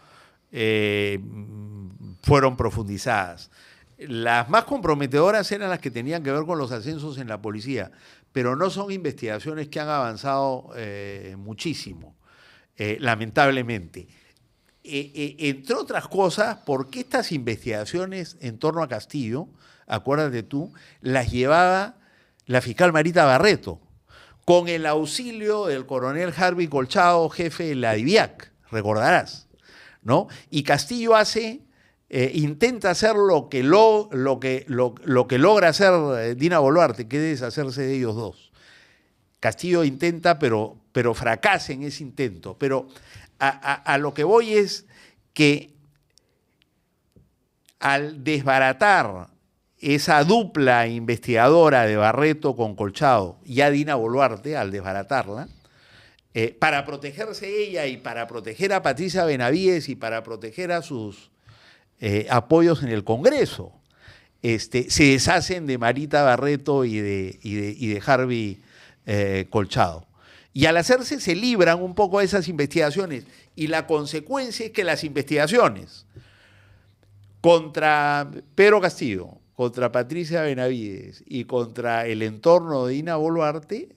fueron profundizadas. Las más comprometedoras eran las que tenían que ver con los ascensos en la policía, pero no son investigaciones que han avanzado muchísimo, lamentablemente. Entre otras cosas, porque estas investigaciones en torno a Castillo, acuérdate tú, las llevaba la fiscal Marita Barreto, con el auxilio del coronel Harvey Colchado, jefe de la DIVIAC, recordarás, ¿no? Y Castillo intenta hacer lo que logra hacer Dina Boluarte, que es deshacerse de ellos dos. Castillo intenta, pero fracasa en ese intento. Pero a lo que voy es que al desbaratar esa dupla investigadora de Barreto con Colchado y a Dina Boluarte, al desbaratarla, para protegerse ella y para proteger a Patricia Benavides y para proteger a sus apoyos en el Congreso. Se deshacen de Marita Barreto y de Harvey Colchado. Y al hacerse se libran un poco de esas investigaciones. Y la consecuencia es que las investigaciones contra Pedro Castillo, contra Patricia Benavides y contra el entorno de Dina Boluarte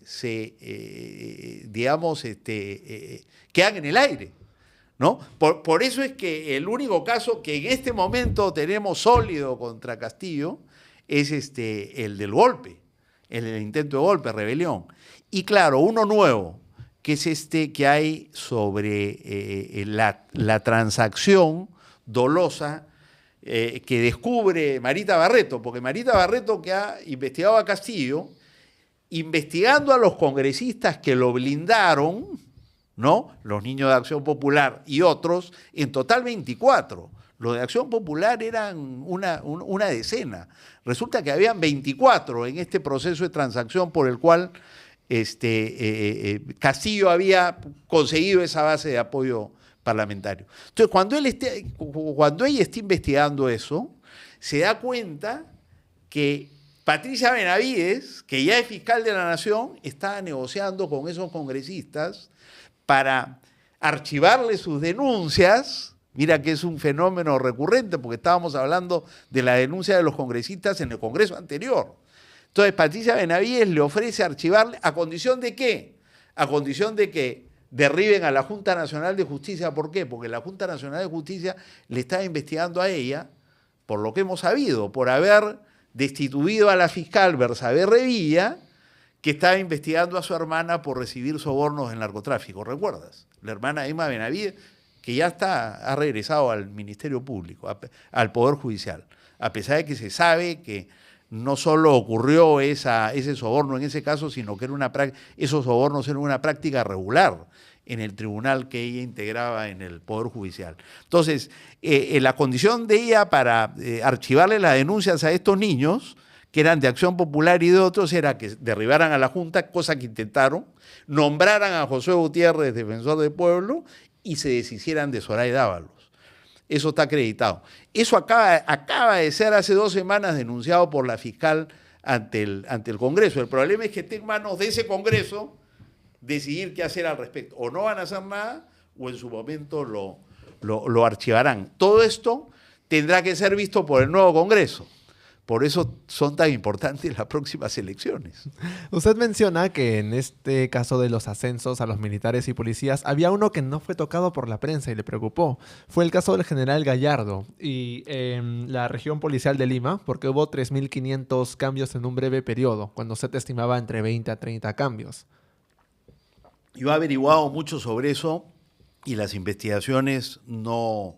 quedan en el aire, ¿no? Por eso es que el único caso que en este momento tenemos sólido contra Castillo es el del golpe, el del intento de golpe, rebelión. Y claro, uno nuevo, que es que hay sobre la transacción dolosa que descubre Marita Barreto, porque Marita Barreto, que ha investigado a Castillo, investigando a los congresistas que lo blindaron, ¿no? Los niños de Acción Popular y otros, en total 24. Los de Acción Popular eran una decena. Resulta que habían 24 en este proceso de transacción por el cual Castillo había conseguido esa base de apoyo parlamentario. Entonces, cuando ella está investigando eso, se da cuenta que Patricia Benavides, que ya es fiscal de la Nación, estaba negociando con esos congresistas para archivarle sus denuncias. Mira que es un fenómeno recurrente, porque estábamos hablando de la denuncia de los congresistas en el Congreso anterior. Entonces, Patricia Benavides le ofrece archivarle, ¿a condición de qué? A condición de que derriben a la Junta Nacional de Justicia. ¿Por qué? Porque la Junta Nacional de Justicia le estaba investigando a ella, por lo que hemos sabido, por haber destituido a la fiscal Bersabe Revilla, que estaba investigando a su hermana por recibir sobornos del narcotráfico. ¿Recuerdas? La hermana Emma Benavides, que ya ha regresado al Ministerio Público, al Poder Judicial, a pesar de que se sabe que no solo ocurrió ese soborno en ese caso, sino que esos sobornos eran una práctica regular en el tribunal que ella integraba en el Poder Judicial. Entonces, la condición de ella para archivarle las denuncias a estos niños, que eran de Acción Popular y de otros, era que derribaran a la Junta, cosa que intentaron, nombraran a José Gutiérrez defensor del pueblo y se deshicieran de Zoraida Dávalos. Eso está acreditado. Eso acaba de ser hace 2 semanas denunciado por la fiscal ante el Congreso. El problema es que está en manos de ese Congreso decidir qué hacer al respecto. O no van a hacer nada o en su momento lo archivarán. Todo esto tendrá que ser visto por el nuevo Congreso. Por eso son tan importantes las próximas elecciones. Usted menciona que en este caso de los ascensos a los militares y policías había uno que no fue tocado por la prensa y le preocupó. Fue el caso del general Gallardo y en la región policial de Lima, porque hubo 3.500 cambios en un breve periodo, cuando se estimaba entre 20 a 30 cambios. Yo he averiguado mucho sobre eso y las investigaciones no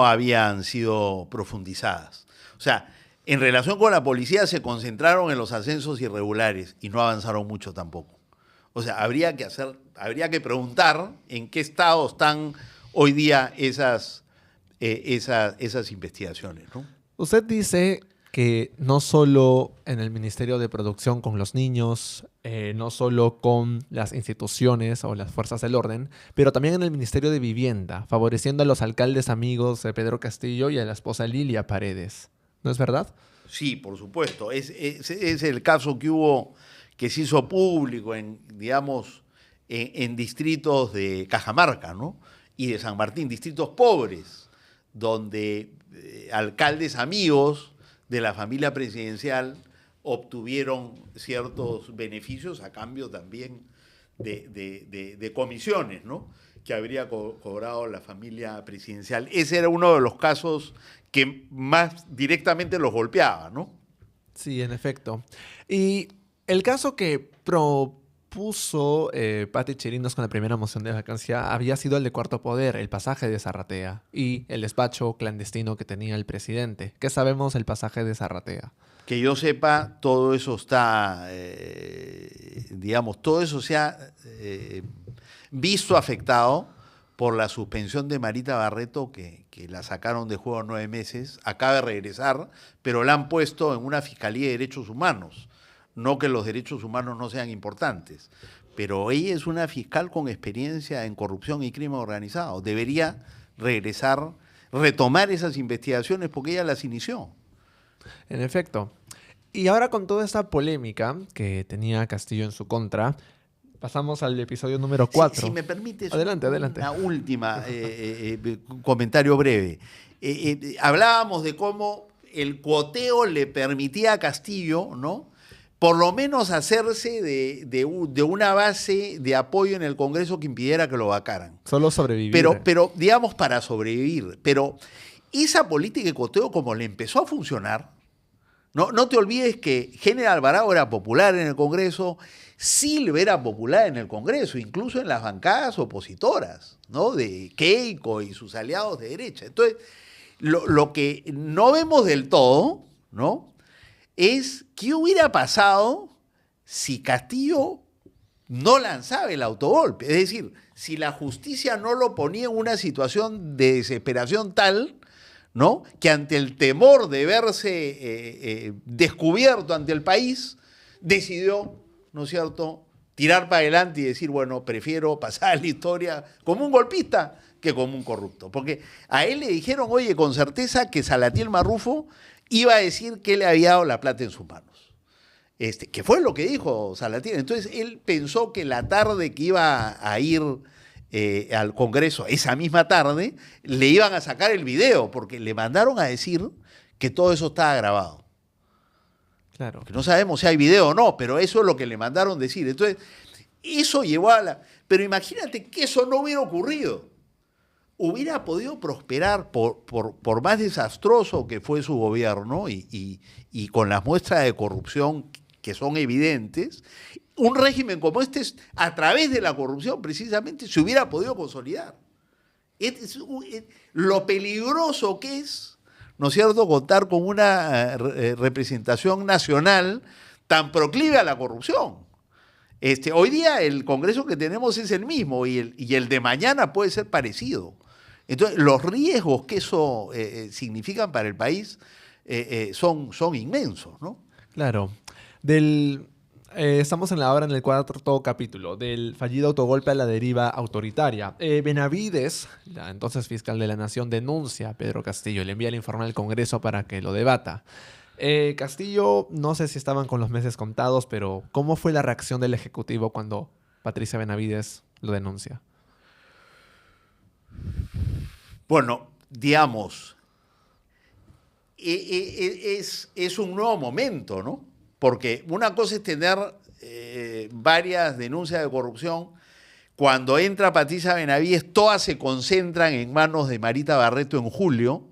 habían sido profundizadas. O sea, en relación con la policía se concentraron en los ascensos irregulares y no avanzaron mucho tampoco. O sea, habría que preguntar en qué estado están hoy día esas investigaciones, ¿no? Usted dice que no solo en el Ministerio de Producción con los niños, no solo con las instituciones o las fuerzas del orden, pero también en el Ministerio de Vivienda, favoreciendo a los alcaldes amigos de Pedro Castillo y a la esposa Lilia Paredes. ¿No es verdad? Sí, por supuesto. Es el caso que se hizo público en distritos de Cajamarca, ¿no? Y de San Martín, distritos pobres, donde alcaldes amigos de la familia presidencial obtuvieron ciertos beneficios a cambio también de comisiones, ¿no? Que habría cobrado la familia presidencial. Ese era uno de los casos que más directamente los golpeaba, ¿no? Sí, en efecto. Y el caso que propuso Pati Chirinos con la primera moción de vacancia había sido el de Cuarto Poder, el pasaje de Zarratea y el despacho clandestino que tenía el presidente. ¿Qué sabemos del pasaje de Zarratea? Que yo sepa, todo eso está, todo eso se ha visto afectado por la suspensión de Marita Barreto, que la sacaron de juego 9 meses, acaba de regresar, pero la han puesto en una Fiscalía de Derechos Humanos. No que los derechos humanos no sean importantes, pero ella es una fiscal con experiencia en corrupción y crimen organizado. Debería regresar retomar esas investigaciones porque ella las inició. En efecto. Y ahora con toda esta polémica que tenía Castillo en su contra, pasamos al episodio número 4. Si me permites, adelante. Una última comentario breve. Hablábamos de cómo el cuoteo le permitía a Castillo, ¿no?, por lo menos hacerse de una base de apoyo en el Congreso que impidiera que lo vacaran. Solo sobrevivir. Pero digamos, para sobrevivir. Pero esa política de cuoteo, como le empezó a funcionar, no te olvides que General Alvarado era popular en el Congreso, Silva era popular en el Congreso, incluso en las bancadas opositoras, ¿no?, de Keiko y sus aliados de derecha. Entonces, lo que no vemos del todo, ¿no?, es qué hubiera pasado si Castillo no lanzaba el autogolpe. Es decir, si la justicia no lo ponía en una situación de desesperación tal, ¿no?, que ante el temor de verse descubierto ante el país, decidió, ¿no es cierto?, tirar para adelante y decir, bueno, prefiero pasar la historia como un golpista que como un corrupto. Porque a él le dijeron, oye, con certeza que Salatiel Marrufo iba a decir que le había dado la plata en sus manos. Que fue lo que dijo Salatiel. Entonces él pensó que la tarde que iba a ir al Congreso, esa misma tarde, le iban a sacar el video, porque le mandaron a decir que todo eso estaba grabado. Claro. Que no sabemos si hay video o no, pero eso es lo que le mandaron decir. Entonces, eso llevó a la... Pero imagínate que eso no hubiera ocurrido. Hubiera podido prosperar, por más desastroso que fue su gobierno y con las muestras de corrupción que son evidentes, un régimen como este, a través de la corrupción precisamente, se hubiera podido consolidar. Lo peligroso que es, ¿no es cierto?, contar con una representación nacional tan proclive a la corrupción. Hoy día el Congreso que tenemos es el mismo y el de mañana puede ser parecido. Entonces, los riesgos que eso significan para el país son inmensos, ¿no? Claro. Estamos ahora en el cuarto capítulo del fallido autogolpe a la deriva autoritaria. Benavides, la entonces fiscal de la Nación, denuncia a Pedro Castillo y le envía el informe al Congreso para que lo debata. Castillo, no sé si estaban con los meses contados, pero ¿cómo fue la reacción del Ejecutivo cuando Patricia Benavides lo denuncia? Bueno, digamos, es un nuevo momento, ¿no? Porque una cosa es tener varias denuncias de corrupción. Cuando entra Patricia Benavides, todas se concentran en manos de Marita Barreto en julio,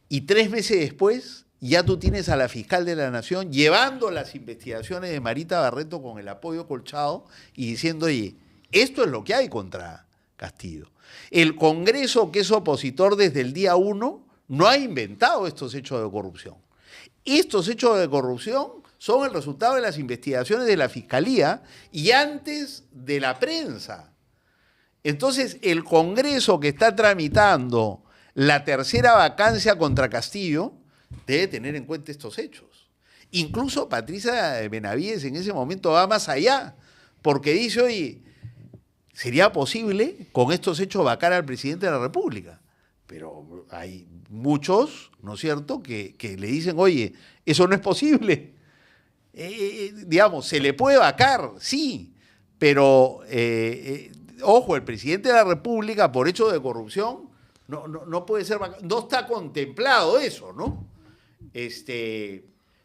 y 3 meses después ya tú tienes a la fiscal de la Nación llevando las investigaciones de Marita Barreto con el apoyo Colchado y diciendo, oye, esto es lo que hay contra Castillo. El Congreso, que es opositor desde el día 1, no ha inventado estos hechos de corrupción. Estos hechos de corrupción son el resultado de las investigaciones de la Fiscalía y antes de la prensa. Entonces, el Congreso que está tramitando la tercera vacancia contra Castillo debe tener en cuenta estos hechos. Incluso Patricia Benavides en ese momento va más allá, porque dice, oye, ¿sería posible con estos hechos vacar al presidente de la República? Pero hay muchos, ¿no es cierto?, que le dicen, oye, eso no es posible. Digamos, se le puede vacar, sí, pero, ojo, el presidente de la República por hechos de corrupción no puede ser vacado. No está contemplado eso, ¿no?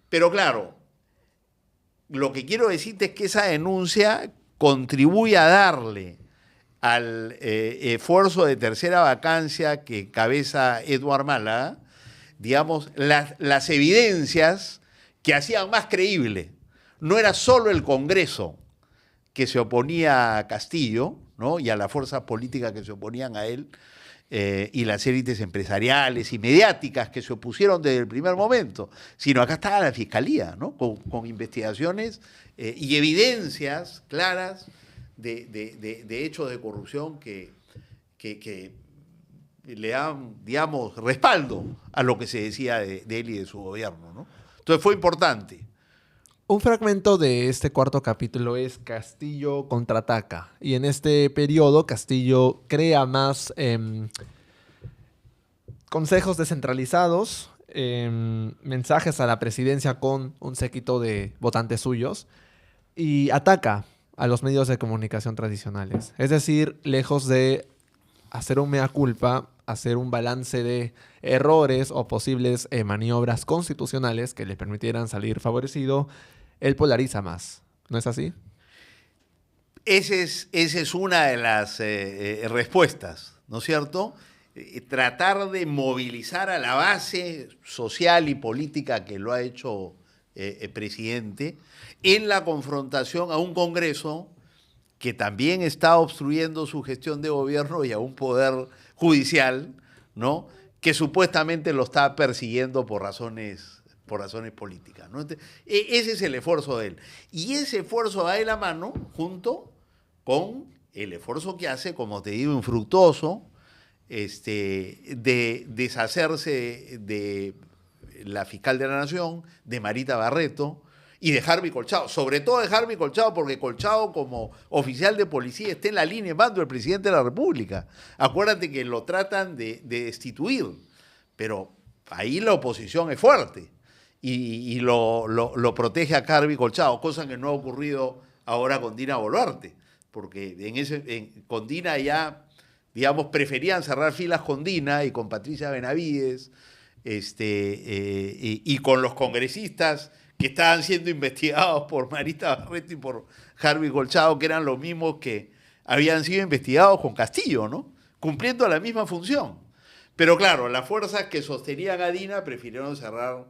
Pero claro, lo que quiero decirte es que esa denuncia contribuye a darle al esfuerzo de tercera vacancia que cabeza Eduard Málaga, digamos, las evidencias que hacían más creíble. No era solo el Congreso que se oponía a Castillo, ¿no?, y a las fuerzas políticas que se oponían a él, y las élites empresariales y mediáticas que se opusieron desde el primer momento, sino acá estaba la Fiscalía, ¿no?, con investigaciones y evidencias claras de hechos de corrupción que le dan, digamos, respaldo a lo que se decía de él y de su gobierno, ¿no? Entonces fue importante. Un fragmento de este cuarto capítulo es Castillo contraataca. Y en este periodo Castillo crea más consejos descentralizados, mensajes a la presidencia con un séquito de votantes suyos y ataca a los medios de comunicación tradicionales. Es decir, lejos de hacer un mea culpa, hacer un balance de errores o posibles maniobras constitucionales que le permitieran salir favorecido, él polariza más. ¿No es así? Esa es una de las respuestas, ¿no es cierto? Tratar de movilizar a la base social y política que lo ha hecho presidente en la confrontación a un Congreso que también está obstruyendo su gestión de gobierno y a un poder judicial, ¿no?, que supuestamente lo está persiguiendo por razones políticas, ¿no? Entonces, ese es el esfuerzo de él. Y ese esfuerzo va de la mano junto con el esfuerzo que hace, como te digo, infructuoso, de deshacerse de la fiscal de la Nación, de Marita Barreto y de Harvey Colchado. Sobre todo de Harvey Colchado, porque Colchado, como oficial de policía, está en la línea de mando del presidente de la República. Acuérdate que lo tratan de destituir, pero ahí la oposición es fuerte y lo protege a Harvey Colchado, cosa que no ha ocurrido ahora con Dina Boluarte, porque con Dina ya, digamos, preferían cerrar filas con Dina y con Patricia Benavides, y con los congresistas que estaban siendo investigados por Marita Barreto y por Harvey Colchado, que eran los mismos que habían sido investigados con Castillo, ¿no?, cumpliendo la misma función. Pero claro, las fuerzas que sostenían a Dina prefirieron cerrar,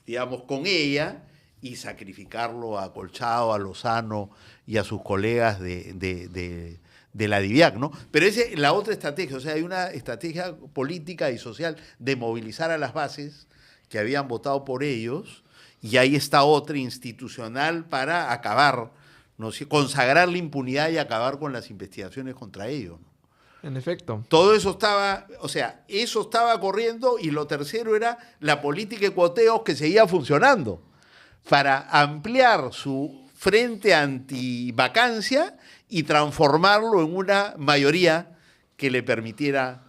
digamos, con ella y sacrificarlo a Colchado, a Lozano y a sus colegas de la DIVIAC, ¿no? Pero esa es la otra estrategia, o sea, hay una estrategia política y social de movilizar a las bases que habían votado por ellos, y ahí está otra institucional para acabar, ¿no?, consagrar la impunidad y acabar con las investigaciones contra ellos, ¿no? En efecto. Todo eso estaba, o sea, eso estaba corriendo, y lo tercero era la política de cuoteos que seguía funcionando para ampliar su frente antivacancia y transformarlo en una mayoría que le permitiera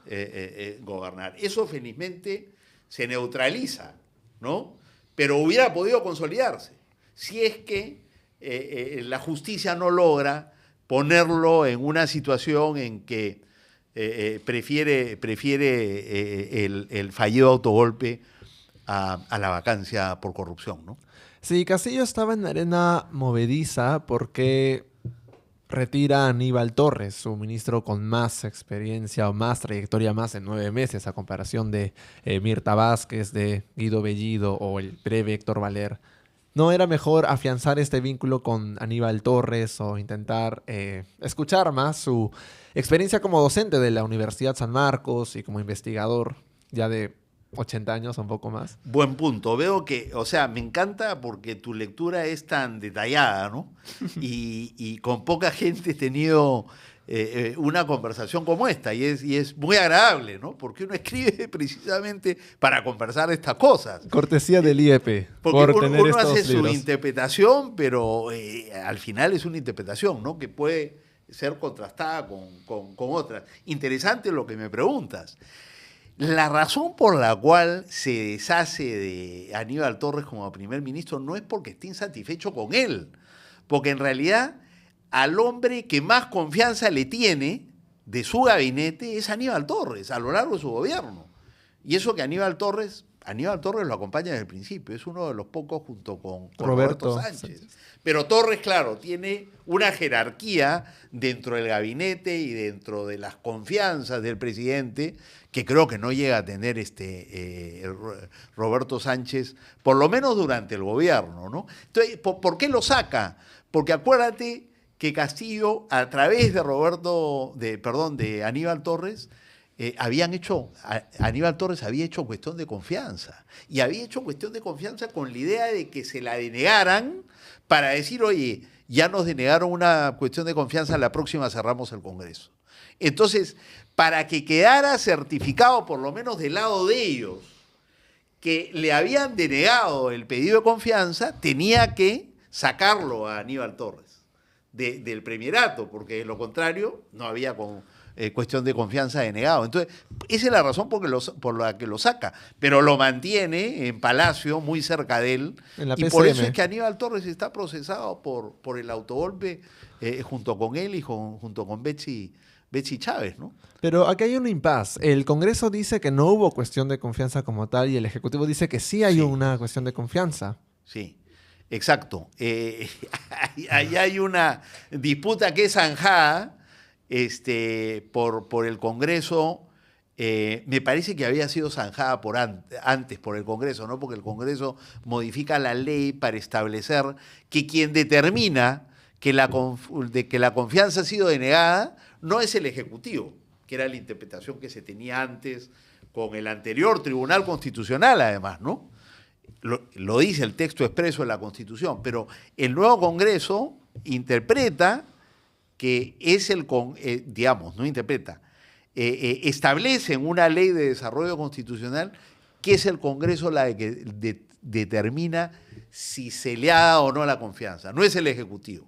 gobernar. Eso felizmente se neutraliza, ¿no? Pero hubiera podido consolidarse si es que la justicia no logra ponerlo en una situación en que prefiere el fallido autogolpe a la vacancia por corrupción, ¿no? Sí, Castillo estaba en arena movediza porque retira a Aníbal Torres, su ministro con más experiencia o más trayectoria, más en 9 meses, a comparación de Mirta Vázquez, de Guido Bellido o el breve Héctor Valer. ¿No era mejor afianzar este vínculo con Aníbal Torres o intentar escuchar más su experiencia como docente de la Universidad San Marcos y como investigador ya de 80 años o un poco más? Buen punto. Veo que, o sea, me encanta porque tu lectura es tan detallada, ¿no? Y con poca gente he tenido una conversación como esta, y es muy agradable, ¿no? Porque uno escribe precisamente para conversar estas cosas. Cortesía del IEP. Porque uno hace su interpretación, pero al final es una interpretación, ¿no?, que puede ser contrastada con otras. Interesante lo que me preguntas. La razón por la cual se deshace de Aníbal Torres como primer ministro no es porque esté insatisfecho con él, porque en realidad al hombre que más confianza le tiene de su gabinete es Aníbal Torres a lo largo de su gobierno. Y eso que Aníbal Torres lo acompaña desde el principio, es uno de los pocos junto con Roberto Sánchez. Pero Torres, claro, tiene una jerarquía dentro del gabinete y dentro de las confianzas del presidente que creo que no llega a tener Roberto Sánchez, por lo menos durante el gobierno, ¿no? Entonces, ¿por qué lo saca? Porque acuérdate que Castillo, a través de Aníbal Torres, Aníbal Torres había hecho cuestión de confianza, y había hecho cuestión de confianza con la idea de que se la denegaran para decir, oye, ya nos denegaron una cuestión de confianza, la próxima cerramos el Congreso. Entonces, para que quedara certificado, por lo menos del lado de ellos, que le habían denegado el pedido de confianza, tenía que sacarlo a Aníbal Torres del premierato, porque de lo contrario no había cuestión de confianza denegado. Entonces, esa es la razón por la que lo saca, pero lo mantiene en Palacio, muy cerca de él, En la y por eso PCM. es que Aníbal Torres está procesado por el autogolpe junto con él y junto con Betsy Chávez, ¿no? Pero aquí hay un impas. El Congreso dice que no hubo cuestión de confianza como tal y el Ejecutivo dice que sí hay Sí. una cuestión de confianza. Sí, exacto. Ahí hay una disputa que es zanjada por el Congreso. Me parece que había sido zanjada antes por el Congreso, ¿no? Porque el Congreso modifica la ley para establecer que quien determina que que la confianza ha sido denegada no es el Ejecutivo, que era la interpretación que se tenía antes con el anterior Tribunal Constitucional, además, ¿no? Lo dice el texto expreso de la Constitución, pero el nuevo Congreso interpreta que es digamos, no interpreta, establece en una ley de desarrollo constitucional que es el Congreso la que determina si se le ha dado o no la confianza, no es el Ejecutivo.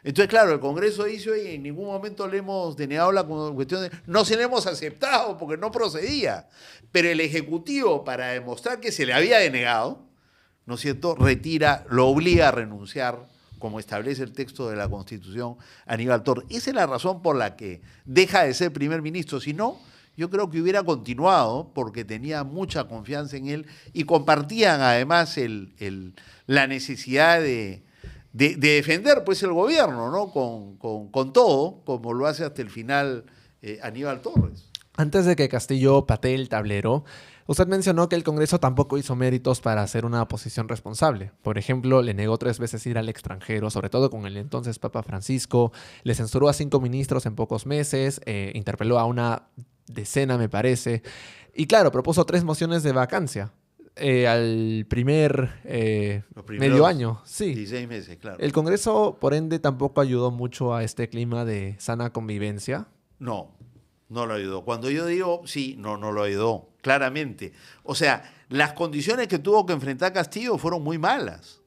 Entonces, claro, el Congreso dice, oye, en ningún momento le hemos denegado la cuestión no se le hemos aceptado porque no procedía. Pero el Ejecutivo, para demostrar que se le había denegado, ¿no es cierto?, lo obliga a renunciar, como establece el texto de la Constitución, Aníbal Torres. Esa es la razón por la que deja de ser primer ministro. Si no, yo creo que hubiera continuado porque tenía mucha confianza en él y compartían además la necesidad de defender pues el gobierno, ¿no? Con todo, como lo hace hasta el final Aníbal Torres. Antes de que Castillo patee el tablero, usted mencionó que el Congreso tampoco hizo méritos para hacer una oposición responsable. Por ejemplo, le negó 3 veces ir al extranjero, sobre todo con el entonces Papa Francisco, le censuró a 5 ministros en pocos meses, interpeló a una decena, me parece, y claro, propuso 3 mociones de vacancia. Al primer medio año, sí. 16 meses, claro. El Congreso, por ende, tampoco ayudó mucho a este clima de sana convivencia. No lo ayudó. Cuando yo digo sí, no lo ayudó, claramente. O sea, las condiciones que tuvo que enfrentar Castillo fueron muy malas.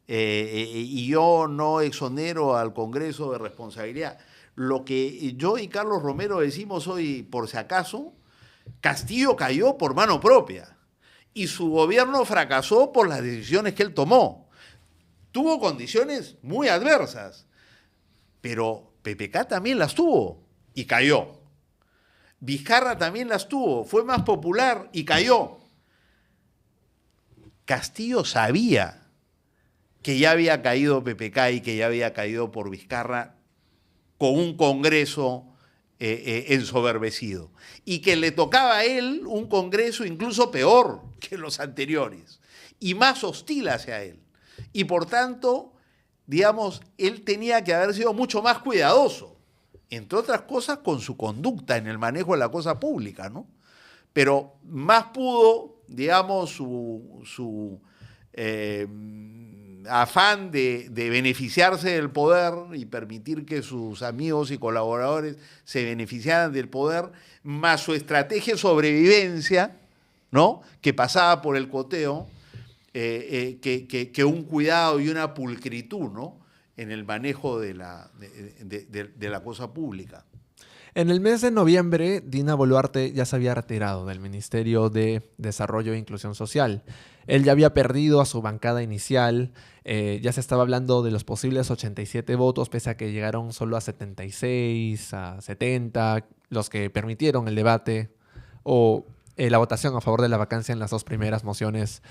Y yo no exonero al Congreso de responsabilidad. Lo que yo y Carlos Romero decimos hoy, por si acaso, Castillo cayó por mano propia. Y su gobierno fracasó por las decisiones que él tomó. Tuvo condiciones muy adversas, pero PPK también las tuvo y cayó. Vizcarra también las tuvo, fue más popular y cayó. Castillo sabía que ya había caído PPK y que ya había caído por Vizcarra con un Congreso ensoberbecido. Y que le tocaba a él un Congreso incluso peor que los anteriores y más hostil hacia él. Y por tanto, digamos, él tenía que haber sido mucho más cuidadoso, entre otras cosas con su conducta en el manejo de la cosa pública, ¿no? Pero más pudo, digamos, su afán de beneficiarse del poder y permitir que sus amigos y colaboradores se beneficiaran del poder, más su estrategia de sobrevivencia, ¿no?, que pasaba por el coteo, que un cuidado y una pulcritud, ¿no?, en el manejo de la cosa pública. En el mes de noviembre, Dina Boluarte ya se había retirado del Ministerio de Desarrollo e Inclusión Social. Él ya había perdido a su bancada inicial, ya se estaba hablando de los posibles 87 votos, pese a que llegaron solo a 76, a 70, los que permitieron el debate o la votación a favor de la vacancia en las 2 primeras mociones.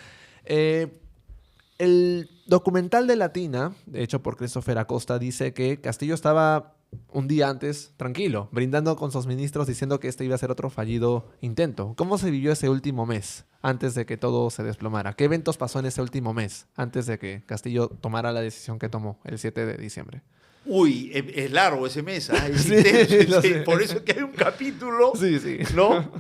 El documental de Latina, hecho por Christopher Acosta, dice que Castillo estaba un día antes tranquilo, brindando con sus ministros, diciendo que este iba a ser otro fallido intento. ¿Cómo se vivió ese último mes antes de que todo se desplomara? ¿Qué eventos pasó en ese último mes antes de que Castillo tomara la decisión que tomó el 7 de diciembre? Uy, es largo ese mes, ¿eh? Es Sí, intenso, lo sé. por eso es que hay un capítulo, Sí. ¿no?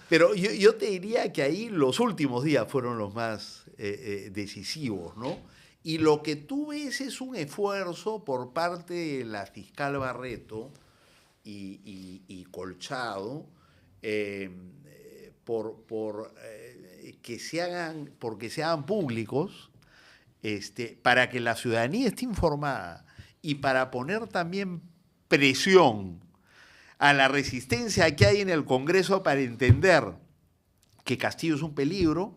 Pero yo te diría que ahí los últimos días fueron los más decisivos, ¿no? Y lo que tú ves es un esfuerzo por parte de la fiscal Barreto y Colchado porque se hagan públicos, para que la ciudadanía esté informada y para poner también presión a la resistencia que hay en el Congreso para entender que Castillo es un peligro,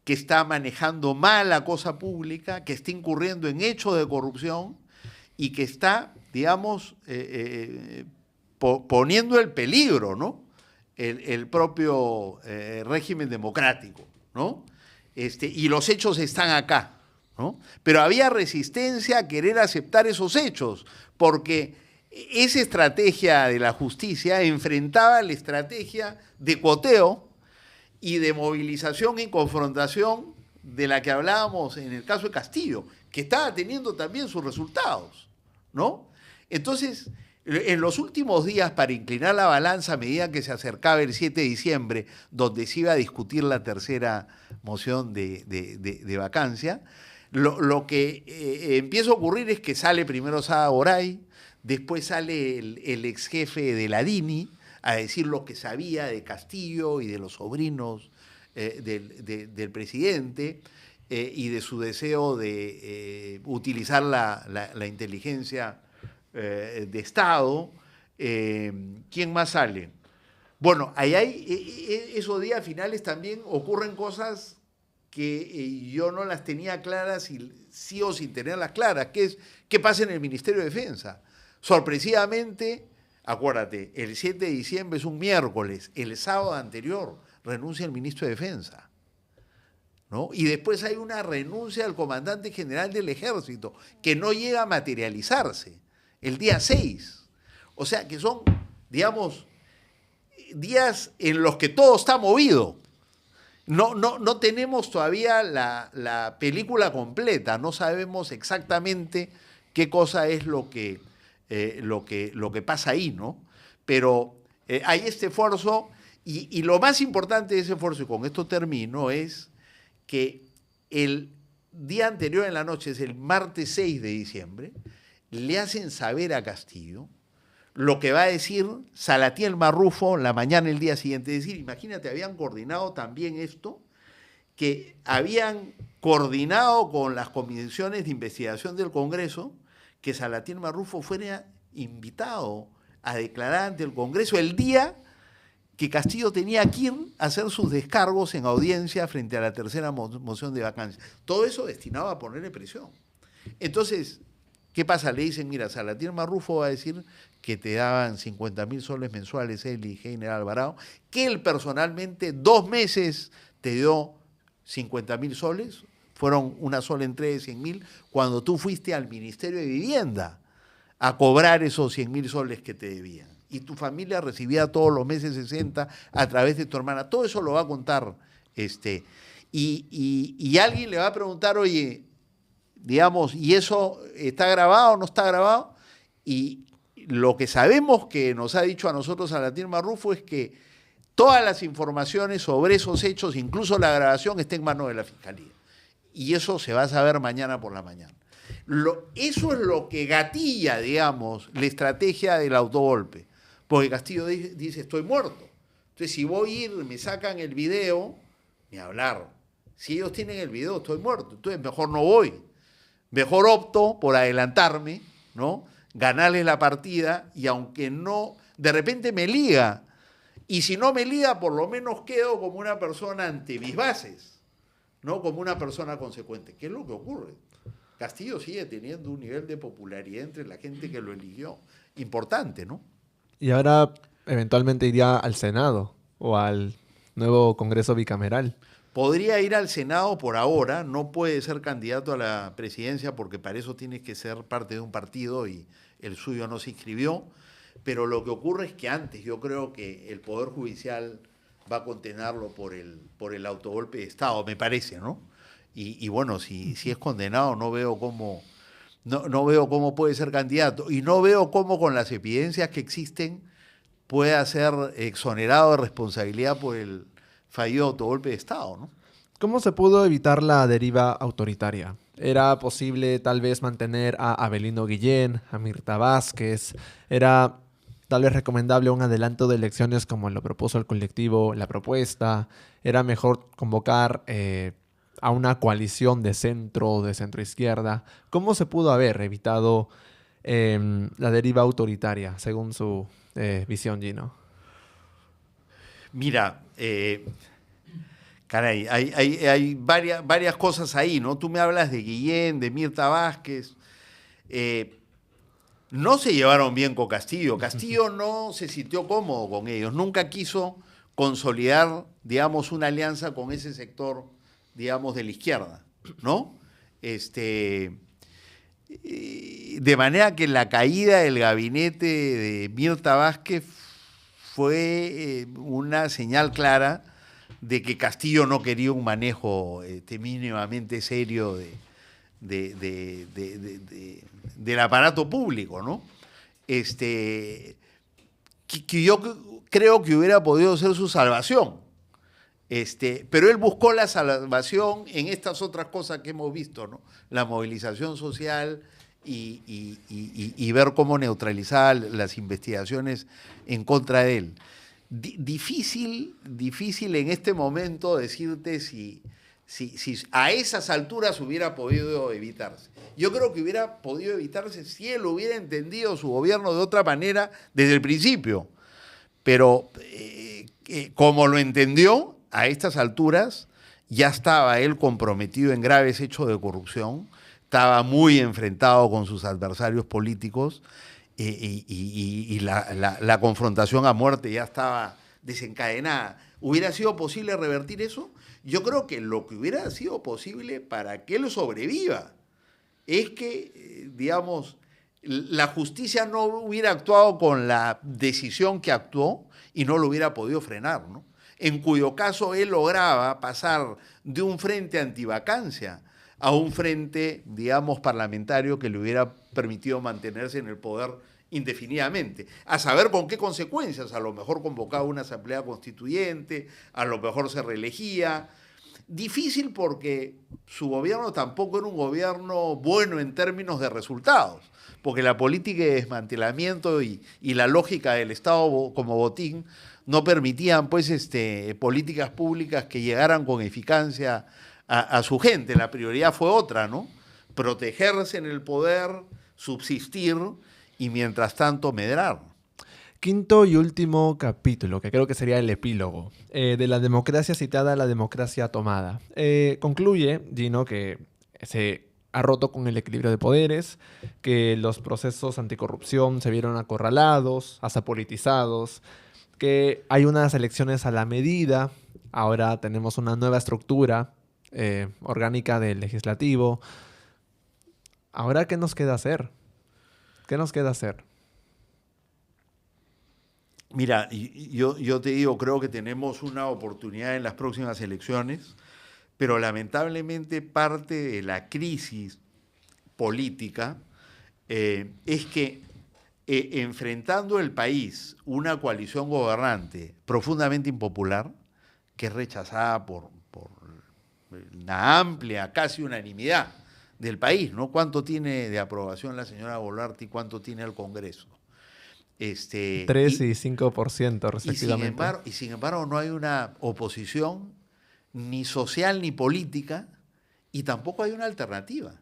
que está manejando mal la cosa pública, que está incurriendo en hechos de corrupción y que está, digamos, poniendo en peligro, ¿no? el propio régimen democrático, ¿no? Y los hechos están acá, ¿no? Pero había resistencia a querer aceptar esos hechos, porque esa estrategia de la justicia enfrentaba la estrategia de cuoteo y de movilización y confrontación de la que hablábamos en el caso de Castillo, que estaba teniendo también sus resultados, ¿no? Entonces, en los últimos días, para inclinar la balanza a medida que se acercaba el 7 de diciembre, donde se iba a discutir la tercera moción de vacancia, lo que empieza a ocurrir es que sale primero Sada Goray, después sale el ex jefe de la DINI a decir lo que sabía de Castillo y de los sobrinos del presidente y de su deseo de utilizar la inteligencia de Estado. ¿Quién más sale? Bueno, ahí hay, esos días finales también ocurren cosas que yo no las tenía claras, sí o sin tenerlas claras, que es qué pasa en el Ministerio de Defensa. Sorpresivamente, acuérdate, el 7 de diciembre es un miércoles, el sábado anterior renuncia el ministro de Defensa, ¿no? Y después hay una renuncia al comandante general del Ejército, que no llega a materializarse, el día 6. O sea que son, digamos, días en los que todo está movido. No tenemos todavía la película completa, no sabemos exactamente qué cosa es lo que pasa ahí, ¿no? Pero hay este esfuerzo y lo más importante de ese esfuerzo, y con esto termino, es que el día anterior en la noche, es el martes 6 de diciembre, le hacen saber a Castillo lo que va a decir Salatiel Marrufo la mañana el día siguiente. Es decir, imagínate, habían coordinado también esto, que habían coordinado con las comisiones de investigación del Congreso, que Salatiel Marrufo fuera invitado a declarar ante el Congreso el día que Castillo tenía que ir a hacer sus descargos en audiencia frente a la tercera moción de vacancia. Todo eso destinado a ponerle presión. Entonces, ¿qué pasa? Le dicen, mira, Salatiel Marrufo va a decir que te daban 50.000 soles mensuales él y Heiner Alvarado, que él personalmente 2 meses te dio 50.000 soles, fueron una sola entrega de 100.000, cuando tú fuiste al Ministerio de Vivienda a cobrar esos 100.000 soles que te debían. Y tu familia recibía todos los meses 60 a través de tu hermana. Todo eso lo va a contar. Y alguien le va a preguntar, oye, digamos, ¿y eso está grabado o no está grabado? Y lo que sabemos que nos ha dicho a nosotros Salatiel Marrufo es que todas las informaciones sobre esos hechos, incluso la grabación, está en manos de la Fiscalía. Y eso se va a saber mañana por la mañana. Eso es lo que gatilla, digamos, la estrategia del autogolpe. Porque Castillo dice, estoy muerto. Entonces, si voy a ir, me sacan el video, ni hablar. Si ellos tienen el video, estoy muerto. Entonces, mejor no voy. Mejor opto por adelantarme, ¿no? Ganarles la partida y aunque no, de repente me liga. Y si no me liga, por lo menos quedo como una persona ante mis bases, no como una persona consecuente. ¿Qué es lo que ocurre? Castillo sigue teniendo un nivel de popularidad entre la gente que lo eligió. Importante, ¿no? Y ahora eventualmente iría al Senado o al nuevo Congreso bicameral. Podría ir al Senado por ahora, no puede ser candidato a la presidencia porque para eso tienes que ser parte de un partido y el suyo no se inscribió, pero lo que ocurre es que antes yo creo que el Poder Judicial va a condenarlo por el autogolpe de Estado, me parece, ¿no? Y bueno, si es condenado no veo cómo puede ser candidato y no veo cómo con las evidencias que existen pueda ser exonerado de responsabilidad por el fallido autogolpe de Estado, ¿no? ¿Cómo se pudo evitar la deriva autoritaria? ¿Era posible tal vez mantener a Avelino Guillén, a Mirta Vázquez? ¿Era tal vez recomendable un adelanto de elecciones como lo propuso el colectivo La Propuesta? ¿Era mejor convocar a una coalición de centro o de centroizquierda? ¿Cómo se pudo haber evitado la deriva autoritaria según su visión, Gino? Mira, caray, hay varias cosas ahí, ¿no? Tú me hablas de Guillén, de Mirta Vázquez. No se llevaron bien con Castillo. Castillo no se sintió cómodo con ellos. Nunca quiso consolidar, digamos, una alianza con ese sector, digamos, de la izquierda, ¿no? De manera que la caída del gabinete de Mirta Vázquez fue una señal clara de que Castillo no quería un manejo mínimamente serio del aparato público, ¿no? Que yo creo que hubiera podido ser su salvación. Pero él buscó la salvación en estas otras cosas que hemos visto, ¿no? La movilización social y ver cómo neutralizar las investigaciones en contra de él. Difícil en este momento decirte si a esas alturas hubiera podido evitarse. Yo creo que hubiera podido evitarse si él hubiera entendido su gobierno de otra manera desde el principio. Pero como lo entendió, a estas alturas ya estaba él comprometido en graves hechos de corrupción, estaba muy enfrentado con sus adversarios políticos y la confrontación a muerte ya estaba desencadenada. ¿Hubiera sido posible revertir eso? Yo creo que lo que hubiera sido posible para que él sobreviva es que, digamos, la justicia no hubiera actuado con la decisión que actuó y no lo hubiera podido frenar, ¿no? En cuyo caso él lograba pasar de un frente antivacancia a un frente, digamos, parlamentario que le hubiera permitido mantenerse en el poder indefinidamente, a saber con qué consecuencias. A lo mejor convocaba una asamblea constituyente, a lo mejor se reelegía. Difícil porque su gobierno tampoco era un gobierno bueno en términos de resultados, porque la política de desmantelamiento y la lógica del Estado como botín no permitían pues políticas públicas que llegaran con eficacia a su gente. La prioridad fue otra, ¿no? Protegerse en el poder, subsistir y mientras tanto medrar. Quinto y último capítulo, que creo que sería el epílogo, de la democracia citada a la democracia tomada. Concluye, Gino, que se ha roto con el equilibrio de poderes, que los procesos anticorrupción se vieron acorralados, hasta politizados, que hay unas elecciones a la medida, ahora tenemos una nueva estructura orgánica del legislativo. ¿Ahora qué nos queda hacer? ¿Qué nos queda hacer? Mira, yo te digo, creo que tenemos una oportunidad en las próximas elecciones, pero lamentablemente parte de la crisis política es que enfrentando el país una coalición gobernante profundamente impopular, que es rechazada por una amplia, casi unanimidad del país, ¿no? ¿Cuánto tiene de aprobación la señora Boluarte y cuánto tiene el Congreso? 3 y 5% respectivamente. Y sin embargo no hay una oposición ni social ni política y tampoco hay una alternativa.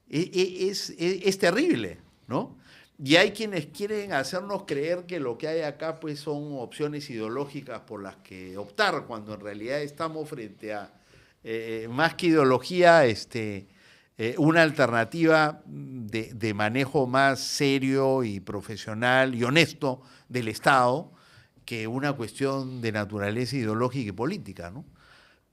Es terrible, ¿no? Y hay quienes quieren hacernos creer que lo que hay acá pues son opciones ideológicas por las que optar, cuando en realidad estamos frente a, más que ideología, una alternativa de manejo más serio y profesional y honesto del Estado que una cuestión de naturaleza ideológica y política, ¿no?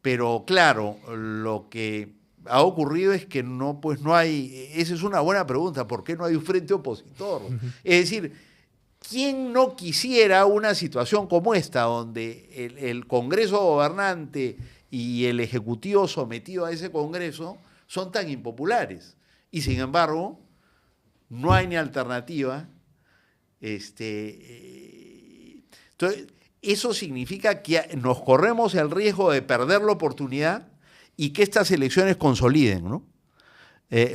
Pero claro, lo que ha ocurrido es que no hay, esa es una buena pregunta, ¿por qué no hay un frente opositor? Es decir, ¿quién no quisiera una situación como esta, donde el Congreso gobernante y el Ejecutivo sometido a ese Congreso son tan impopulares? Y sin embargo, no hay ni alternativa. Entonces, eso significa que nos corremos el riesgo de perder la oportunidad y que estas elecciones consoliden, ¿no?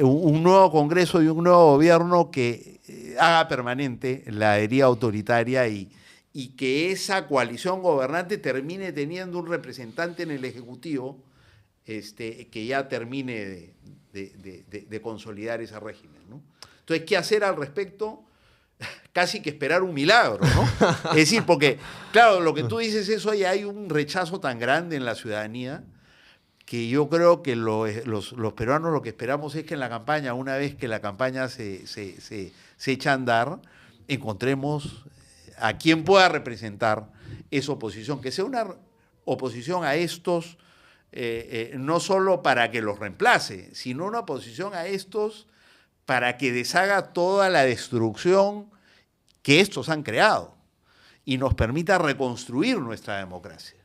Un nuevo Congreso y un nuevo gobierno que haga permanente la deriva autoritaria y que esa coalición gobernante termine teniendo un representante en el Ejecutivo que ya termine de consolidar ese régimen, ¿no? Entonces, ¿qué hacer al respecto? casi que esperar un milagro, ¿no? Es decir, porque, claro, lo que tú dices es, oye, hay un rechazo tan grande en la ciudadanía que yo creo que los peruanos lo que esperamos es que en la campaña, una vez que la campaña se echa a andar, encontremos a quien pueda representar esa oposición, que sea una oposición a estos, no solo para que los reemplace, sino una oposición a estos para que deshaga toda la destrucción que estos han creado y nos permita reconstruir nuestra democracia.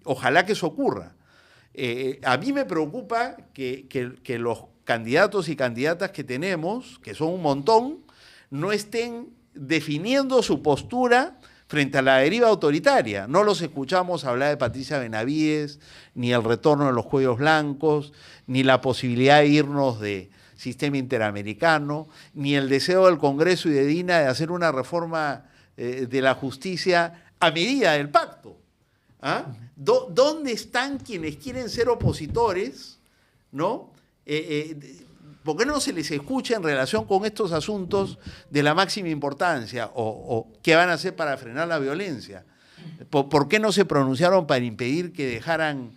Ojalá que eso ocurra. A mí me preocupa que los candidatos y candidatas que tenemos, que son un montón, no estén definiendo su postura frente a la deriva autoritaria. No los escuchamos hablar de Patricia Benavides, ni el retorno de los cuellos blancos, ni la posibilidad de irnos de sistema interamericano, ni el deseo del Congreso y de Dina de hacer una reforma de la justicia a medida del pacto. ¿Ah? ¿Dónde están quienes quieren ser opositores? ¿No? ¿Por qué no se les escucha en relación con estos asuntos de la máxima importancia o qué van a hacer para frenar la violencia? ¿Por qué no se pronunciaron para impedir que dejaran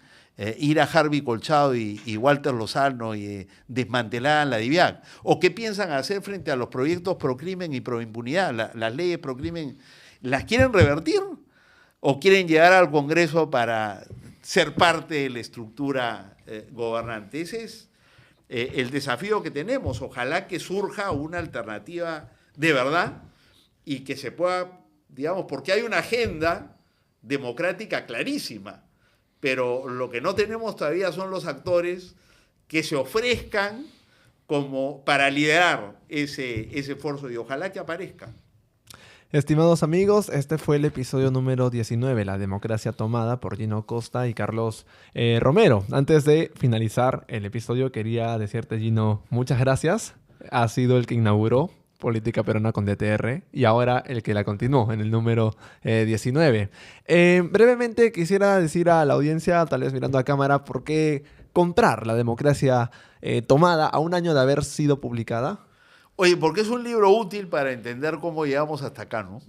ir a Harvey Colchado y Walter Lozano y desmantelaran la DIVIAC? ¿O qué piensan hacer frente a los proyectos pro crimen y pro impunidad? Las leyes pro crimen, ¿las quieren revertir? ¿O quieren llegar al Congreso para ser parte de la estructura gobernante? Ese es el desafío que tenemos. Ojalá que surja una alternativa de verdad y que se pueda, digamos, porque hay una agenda democrática clarísima, pero lo que no tenemos todavía son los actores que se ofrezcan como para liderar ese esfuerzo, y ojalá que aparezcan. Estimados amigos, este fue el episodio número 19, La democracia tomada, por Gino Costa y Carlos Romero. Antes de finalizar el episodio, quería decirte, Gino, muchas gracias. Has sido el que inauguró Política Peruana con DTR y ahora el que la continuó en el número 19. Brevemente quisiera decir a la audiencia, tal vez mirando a cámara, ¿por qué comprar La democracia tomada a un año de haber sido publicada? Oye, porque es un libro útil para entender cómo llegamos hasta acá, ¿no?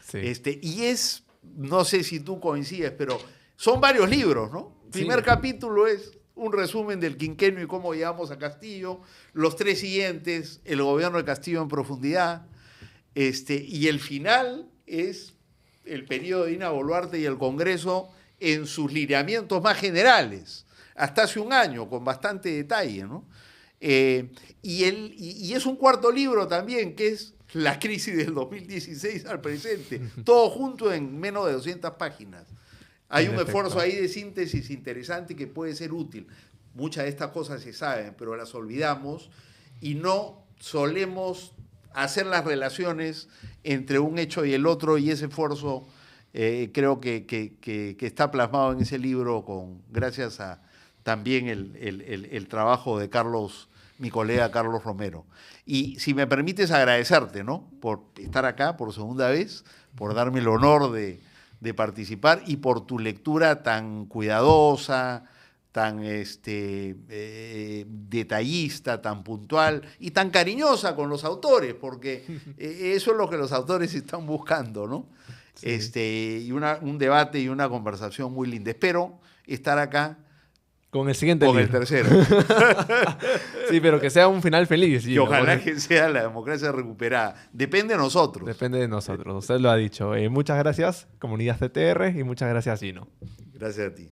Sí. Y es, no sé si tú coincides, pero son varios libros, ¿no? El primer capítulo es un resumen del quinquenio y cómo llegamos a Castillo. Los 3 siguientes, el gobierno de Castillo en profundidad. Y el final es el periodo de Dina Boluarte y el Congreso en sus lineamientos más generales, hasta hace un año, con bastante detalle, ¿no? Y es un cuarto libro también, que es la crisis del 2016 al presente, todo junto en menos de 200 páginas. Hay un esfuerzo ahí de síntesis interesante que puede ser útil. Muchas de estas cosas se saben, pero las olvidamos y no solemos hacer las relaciones entre un hecho y el otro, y ese esfuerzo creo que está plasmado en ese libro gracias a también el trabajo de Carlos, mi colega Carlos Romero. Y si me permites agradecerte, ¿no?, por estar acá por segunda vez, por darme el honor de participar y por tu lectura tan cuidadosa, tan detallista, tan puntual y tan cariñosa con los autores, porque eso es lo que los autores están buscando, ¿no? Sí. Y un debate y una conversación muy linda. Espero estar acá con el siguiente con libro. El tercero. Sí, pero que sea un final feliz. Y ojalá que sea la democracia recuperada. Depende de nosotros. Depende de nosotros, usted lo ha dicho. Muchas gracias, comunidad CTR, y muchas gracias, Gino. Gracias a ti.